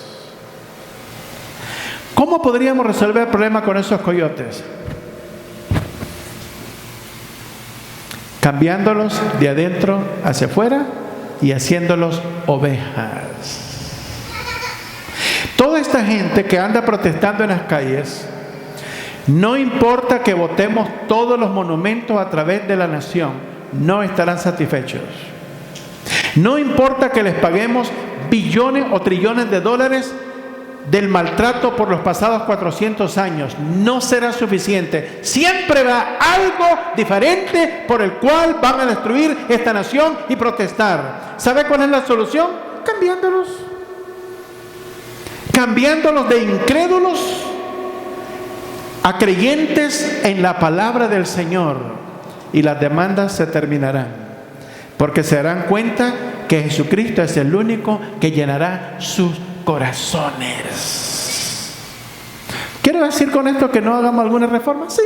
¿Cómo podríamos resolver el problema con esos coyotes? Cambiándolos de adentro hacia afuera y haciéndolos ovejas. Toda esta gente que anda protestando en las calles, no importa que votemos todos los monumentos a través de la nación, no estarán satisfechos. No importa que les paguemos billones o trillones de dólares del maltrato por los pasados 400 años, no será suficiente. Siempre va algo diferente por el cual van a destruir esta nación y protestar. ¿Sabe cuál es la solución? Cambiándolos de incrédulos a creyentes en la palabra del Señor, y las demandas se terminarán, porque se darán cuenta que Jesucristo es el único que llenará sus corazones. ¿Quiere quiero decir con esto que no hagamos alguna reforma? Sí.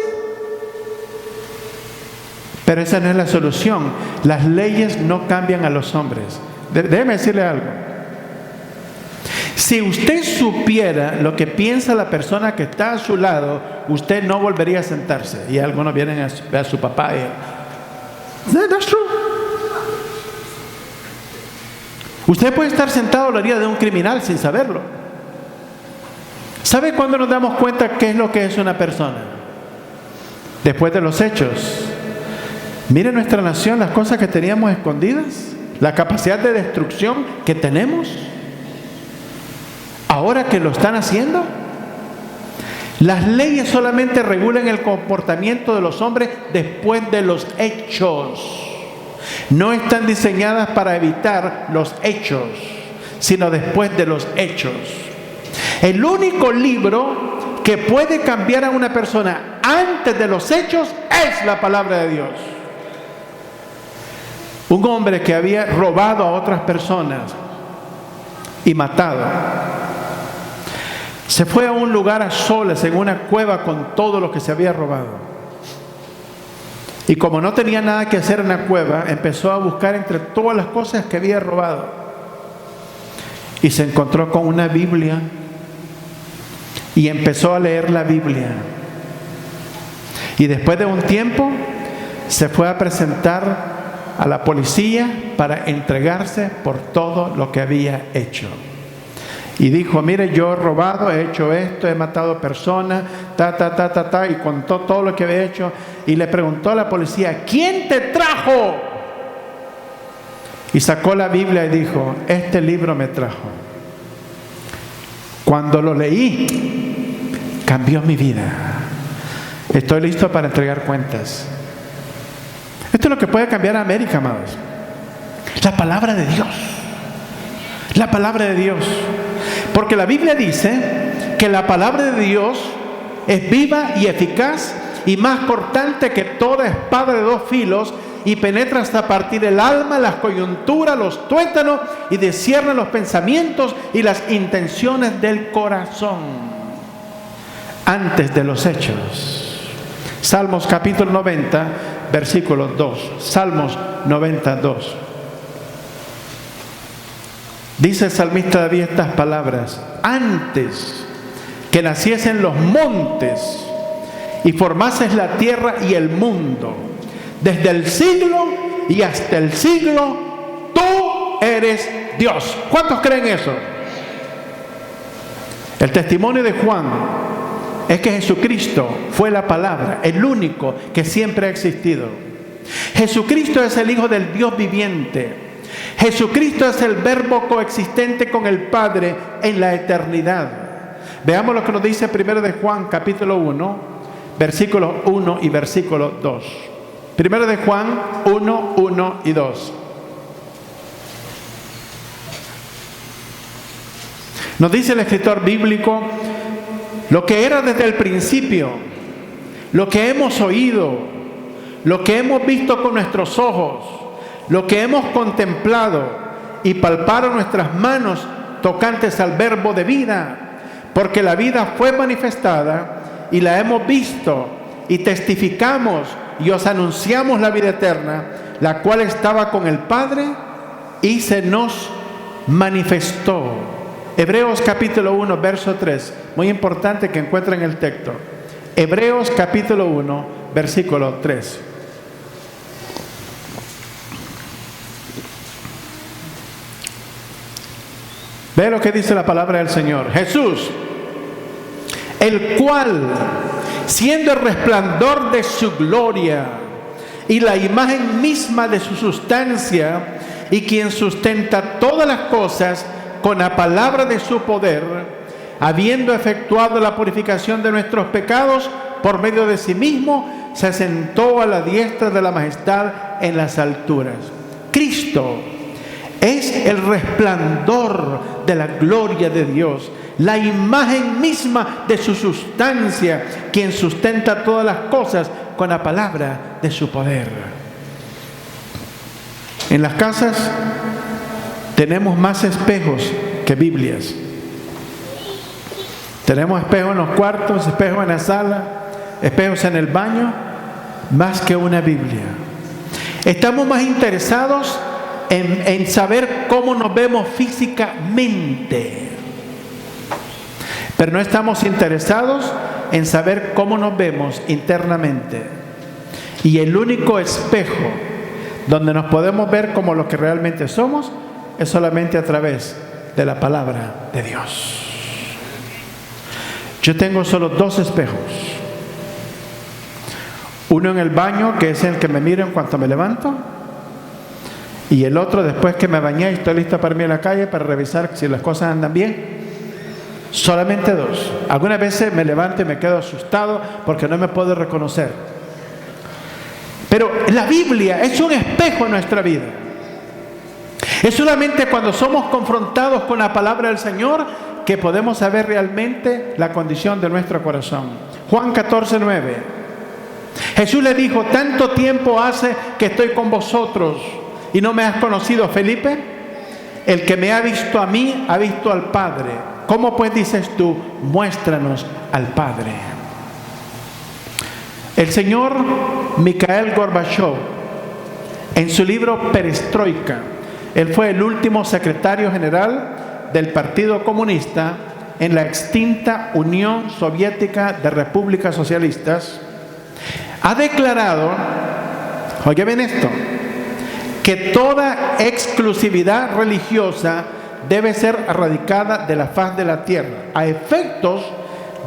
Pero esa no es la solución. Las leyes no cambian a los hombres. Déjeme decirle algo. Si usted supiera lo que piensa la persona que está a su lado, usted no volvería a sentarse. Y algunos vienen a ver a su papá y... That's true. Usted puede estar sentado a la orilla de un criminal sin saberlo. ¿Sabe cuándo nos damos cuenta qué es lo que es una persona? Después de los hechos. Mire nuestra nación, las cosas que teníamos escondidas, la capacidad de destrucción que tenemos, ahora que lo están haciendo. Las leyes solamente regulan el comportamiento de los hombres después de los hechos. No están diseñadas para evitar los hechos, sino después de los hechos. El único libro que puede cambiar a una persona antes de los hechos es la palabra de Dios. Un hombre que había robado a otras personas y matado, se fue a un lugar a solas, en una cueva, con todo lo que se había robado. Y como no tenía nada que hacer en la cueva, empezó a buscar entre todas las cosas que había robado. Y se encontró con una Biblia y empezó a leer la Biblia. Y después de un tiempo se fue a presentar a la policía para entregarse por todo lo que había hecho. Y dijo: mire, yo he robado, he hecho esto, he matado personas, y contó todo lo que había hecho. Y le preguntó a la policía: ¿quién te trajo? Y sacó la Biblia y dijo: este libro me trajo. Cuando lo leí, cambió mi vida. Estoy listo para entregar cuentas. Esto es lo que puede cambiar a América, amados. La palabra de Dios. La palabra de Dios. Porque la Biblia dice que la palabra de Dios es viva y eficaz y más cortante que toda espada de dos filos, y penetra hasta partir el alma, las coyunturas, los tuétanos, y discierne los pensamientos y las intenciones del corazón. Antes de los hechos. Salmos capítulo 90, versículo 2. Salmos 92. Dice el salmista David estas palabras: antes que naciesen los montes y formases la tierra y el mundo, desde el siglo y hasta el siglo, tú eres Dios. ¿Cuántos creen eso? El testimonio de Juan es que Jesucristo fue la palabra, el único que siempre ha existido. Jesucristo es el Hijo del Dios viviente. Jesucristo es el verbo coexistente con el Padre en la eternidad. Veamos lo que nos dice 1 de Juan capítulo 1, versículos 1 y versículo 2. 1 de Juan 1, 1 y 2. Nos dice el escritor bíblico: lo que era desde el principio, lo que hemos oído, lo que hemos visto con nuestros ojos, lo que hemos contemplado y palparon nuestras manos tocantes al verbo de vida, porque la vida fue manifestada y la hemos visto y testificamos y os anunciamos la vida eterna, la cual estaba con el Padre y se nos manifestó. Hebreos capítulo 1, verso 3. Muy importante que encuentren el texto. Hebreos capítulo 1, versículo 3. Ve lo que dice la palabra del Señor. Jesús, el cual, siendo el resplandor de su gloria y la imagen misma de su sustancia, y quien sustenta todas las cosas con la palabra de su poder, habiendo efectuado la purificación de nuestros pecados por medio de sí mismo, se sentó a la diestra de la majestad en las alturas. Cristo es el resplandor de la gloria de Dios, la imagen misma de su sustancia, quien sustenta todas las cosas con la palabra de su poder. En las casas tenemos más espejos que Biblias. Tenemos espejos en los cuartos, espejos en la sala, espejos en el baño, más que una Biblia. Estamos más interesados en saber cómo nos vemos físicamente, pero no estamos interesados en saber cómo nos vemos internamente. Y el único espejo donde nos podemos ver como lo que realmente somos es solamente a través de la palabra de Dios. Yo tengo solo 2 espejos. Uno en el baño, que es el que me miro en cuanto me levanto, y el otro después que me bañé y estoy listo para irme a la calle para revisar si las cosas andan bien. Solamente 2. Algunas veces me levanto y me quedo asustado porque no me puedo reconocer. Pero la Biblia es un espejo en nuestra vida. Es solamente cuando somos confrontados con la palabra del Señor que podemos saber realmente la condición de nuestro corazón. Juan 14:9. Jesús le dijo: tanto tiempo hace que estoy con vosotros y no me has conocido, Felipe. El que me ha visto a mí ha visto al Padre. ¿Cómo pues dices tú, muéstranos al Padre? El señor Mikhail Gorbachev, en su libro Perestroika, él fue el último secretario general del Partido Comunista en la extinta Unión Soviética de Repúblicas Socialistas, ha declarado, oye bien esto, que toda exclusividad religiosa debe ser erradicada de la faz de la tierra, a efectos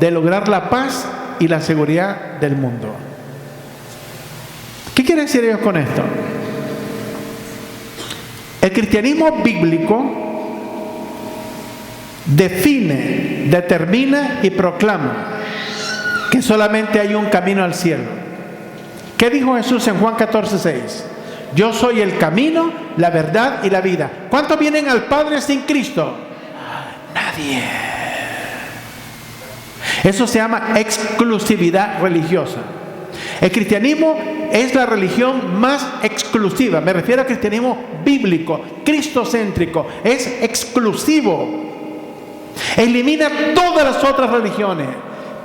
de lograr la paz y la seguridad del mundo. ¿Qué quiere decir ellos con esto? El cristianismo bíblico define, determina y proclama que solamente hay un camino al cielo. ¿Qué dijo Jesús en Juan 14:6? Yo soy el camino, la verdad y la vida. ¿Cuántos vienen al Padre sin Cristo? Nadie. Eso se llama exclusividad religiosa. El cristianismo es la religión más exclusiva. Me refiero al cristianismo bíblico, cristocéntrico. Es exclusivo. Elimina todas las otras religiones,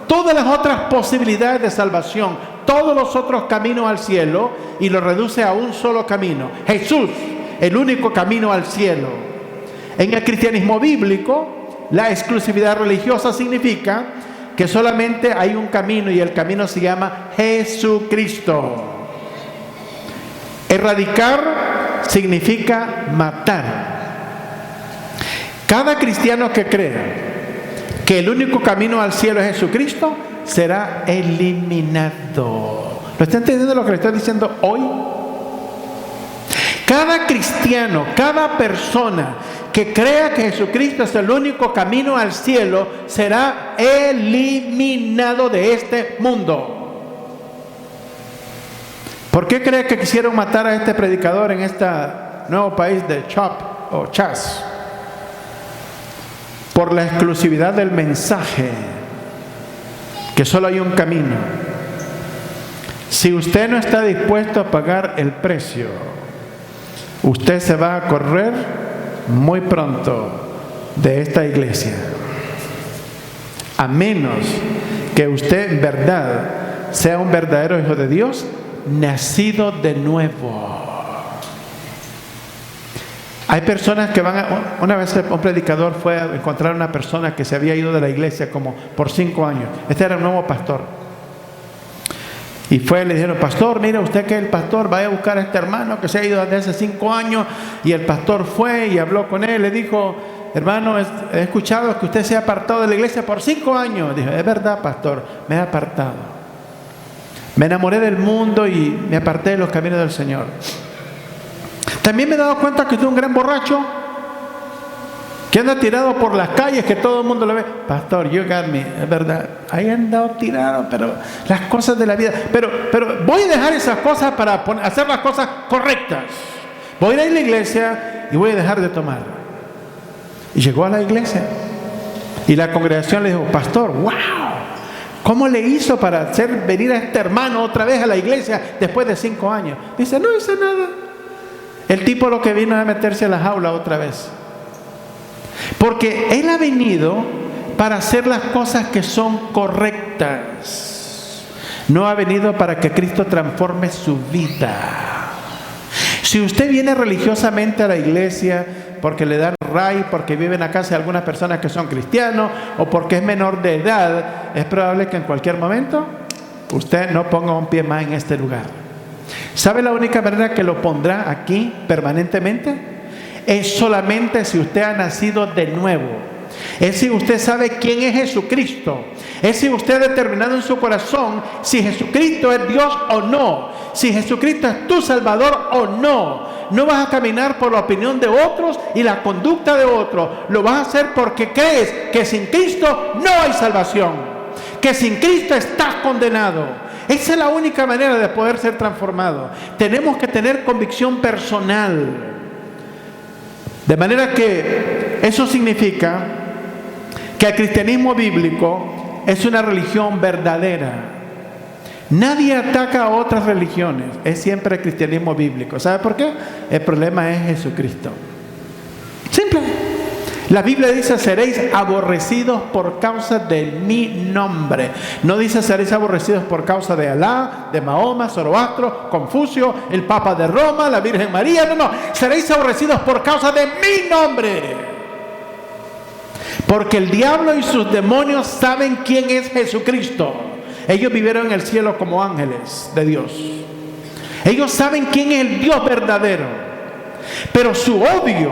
todas las otras posibilidades de salvación, todos los otros caminos al cielo, y lo reduce a un solo camino: Jesús, el único camino al cielo. En el cristianismo bíblico, la exclusividad religiosa significa que solamente hay un camino, y el camino se llama Jesucristo. Erradicar significa matar. Cada cristiano que crea que el único camino al cielo es Jesucristo será eliminado. ¿Lo está entendiendo lo que le estoy diciendo hoy? Cada cristiano, cada persona que crea que Jesucristo es el único camino al cielo será eliminado de este mundo. ¿Por qué cree que quisieron matar a este predicador en este nuevo país de Chop o Chas? Por la exclusividad del mensaje, que solo hay un camino. Si usted no está dispuesto a pagar el precio, usted se va a correr muy pronto de esta iglesia, a menos que usted en verdad sea un verdadero hijo de Dios, nacido de nuevo. Hay personas que una vez un predicador fue a encontrar a una persona que se había ido de la iglesia como por 5 años. Este era un nuevo pastor. Y le dijeron: pastor, mira, usted que es el pastor, vaya a buscar a este hermano que se ha ido desde hace 5 años. Y el pastor fue y habló con él. Le dijo: hermano, he escuchado que usted se ha apartado de la iglesia por 5 años. Dijo: es verdad, pastor, me he apartado. Me enamoré del mundo y me aparté de los caminos del Señor. También me he dado cuenta que usted es un gran borracho, que anda tirado por las calles, que todo el mundo lo ve. Pastor, you got me, es verdad, ahí he andado tirado, pero las cosas de la vida, pero voy a dejar esas cosas para hacer las cosas correctas. Voy a ir a la iglesia y voy a dejar de tomar. Y llegó a la iglesia y la congregación le dijo: pastor, wow, ¿cómo le hizo para hacer venir a este hermano otra vez a la iglesia después de 5 años? Dice: no hice nada. El tipo lo que vino a meterse a la jaula otra vez. Porque él ha venido para hacer las cosas que son correctas. No ha venido para que Cristo transforme su vida. Si usted viene religiosamente a la iglesia porque le dan ray, porque vive en la casa de algunas personas que son cristianos o porque es menor de edad, es probable que en cualquier momento usted no ponga un pie más en este lugar. ¿Sabe la única manera que lo pondrá aquí permanentemente? Es solamente si usted ha nacido de nuevo. Es si usted sabe quién es Jesucristo. Es si usted ha determinado en su corazón si Jesucristo es Dios o no. Si Jesucristo es tu Salvador o no. No vas a caminar por la opinión de otros y la conducta de otros. Lo vas a hacer porque crees que sin Cristo no hay salvación. Que sin Cristo estás condenado. Esa es la única manera de poder ser transformado. Tenemos que tener convicción personal. De manera que eso significa que el cristianismo bíblico es una religión verdadera. Nadie ataca a otras religiones, es siempre el cristianismo bíblico. ¿Sabe por qué? El problema es Jesucristo. Simple. La Biblia dice: seréis aborrecidos por causa de mi nombre. No dice seréis aborrecidos por causa de Alá, de Mahoma, Zoroastro, Confucio, el Papa de Roma, la Virgen María. No. Seréis aborrecidos por causa de mi nombre. Porque el diablo y sus demonios saben quién es Jesucristo. Ellos vivieron en el cielo como ángeles de Dios. Ellos saben quién es el Dios verdadero. Pero su odio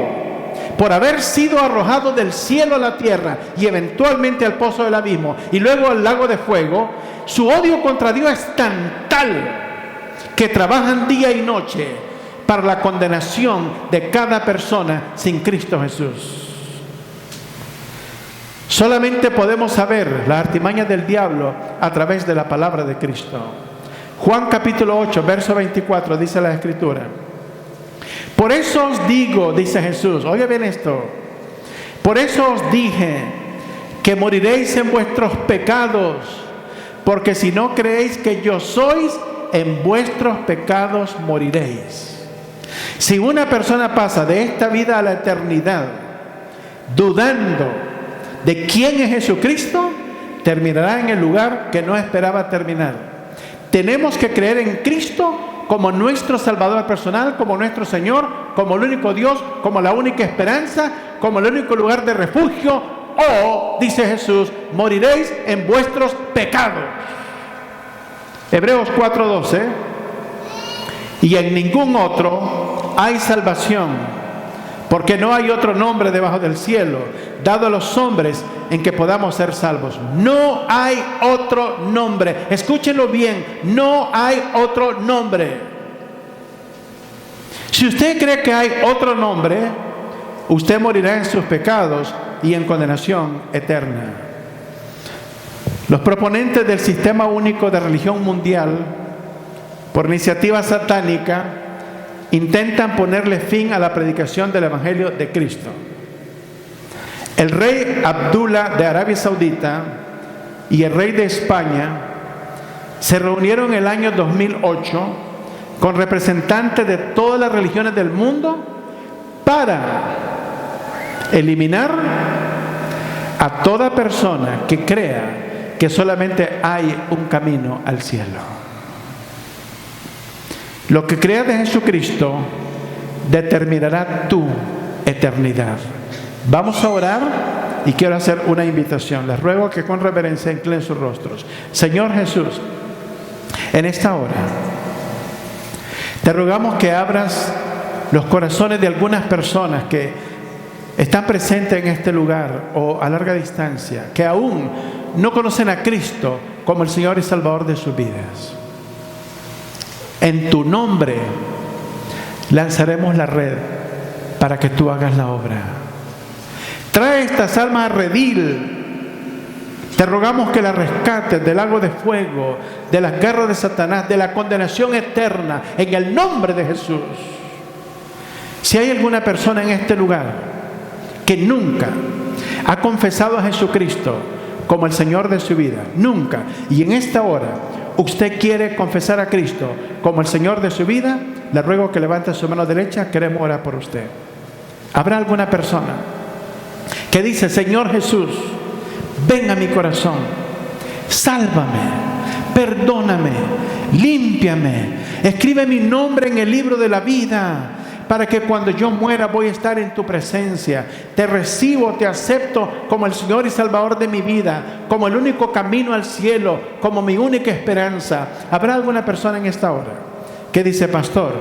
por haber sido arrojado del cielo a la tierra y eventualmente al pozo del abismo y luego al lago de fuego, su odio contra Dios es tan tal que trabajan día y noche para la condenación de cada persona sin Cristo Jesús. Solamente podemos saber las artimañas del diablo a través de la palabra de Cristo. Juan capítulo 8, verso 24, dice la Escritura: por eso os digo, dice Jesús, oiga bien esto, por eso os dije que moriréis en vuestros pecados, porque si no creéis que yo sois, en vuestros pecados moriréis. Si una persona pasa de esta vida a la eternidad dudando de quién es Jesucristo, terminará en el lugar que no esperaba terminar. Tenemos que creer en Cristo como nuestro Salvador personal, como nuestro Señor, como el único Dios, como la única esperanza, como el único lugar de refugio, o, dice Jesús, moriréis en vuestros pecados. Hebreos 4:12: y en ningún otro hay salvación, porque no hay otro nombre debajo del cielo dado a los hombres en que podamos ser salvos. No hay otro nombre. Escúchenlo bien, no hay otro nombre. Si usted cree que hay otro nombre, usted morirá en sus pecados y en condenación eterna. Los proponentes del sistema único de religión mundial, por iniciativa satánica, intentan ponerle fin a la predicación del Evangelio de Cristo. El rey Abdullah de Arabia Saudita y el rey de España se reunieron en el año 2008 con representantes de todas las religiones del mundo para eliminar a toda persona que crea que solamente hay un camino al cielo. Lo que creas de Jesucristo determinará tu eternidad. Vamos a orar y quiero hacer una invitación. Les ruego que con reverencia inclinen sus rostros. Señor Jesús, en esta hora te rogamos que abras los corazones de algunas personas que están presentes en este lugar o a larga distancia, que aún no conocen a Cristo como el Señor y Salvador de sus vidas. En tu nombre lanzaremos la red para que tú hagas la obra. Trae estas almas a redil. Te rogamos que las rescates del lago de fuego, de las garras de Satanás, de la condenación eterna, en el nombre de Jesús. Si hay alguna persona en este lugar que nunca ha confesado a Jesucristo como el Señor de su vida, nunca, y en esta hora usted quiere confesar a Cristo como el Señor de su vida, le ruego que levante su mano derecha, queremos orar por usted. ¿Habrá alguna persona que dice: Señor Jesús, ven a mi corazón, sálvame, perdóname, límpiame, escribe mi nombre en el libro de la vida, para que cuando yo muera voy a estar en tu presencia. Te recibo, te acepto como el Señor y Salvador de mi vida, como el único camino al cielo, como mi única esperanza. ¿Habrá alguna persona en esta hora que dice, pastor,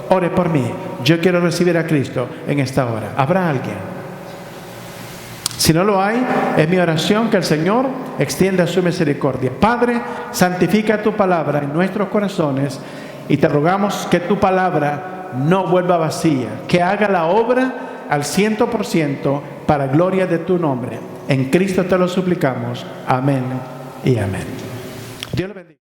ore por mí, yo quiero recibir a Cristo en esta hora? ¿Habrá alguien? Si no lo hay, es mi oración que el Señor extienda su misericordia. Padre, santifica tu palabra en nuestros corazones y te rogamos que tu palabra no vuelva vacía, que haga la obra al 100% para gloria de tu nombre. En Cristo te lo suplicamos. Amén y amén. Dios le bendiga.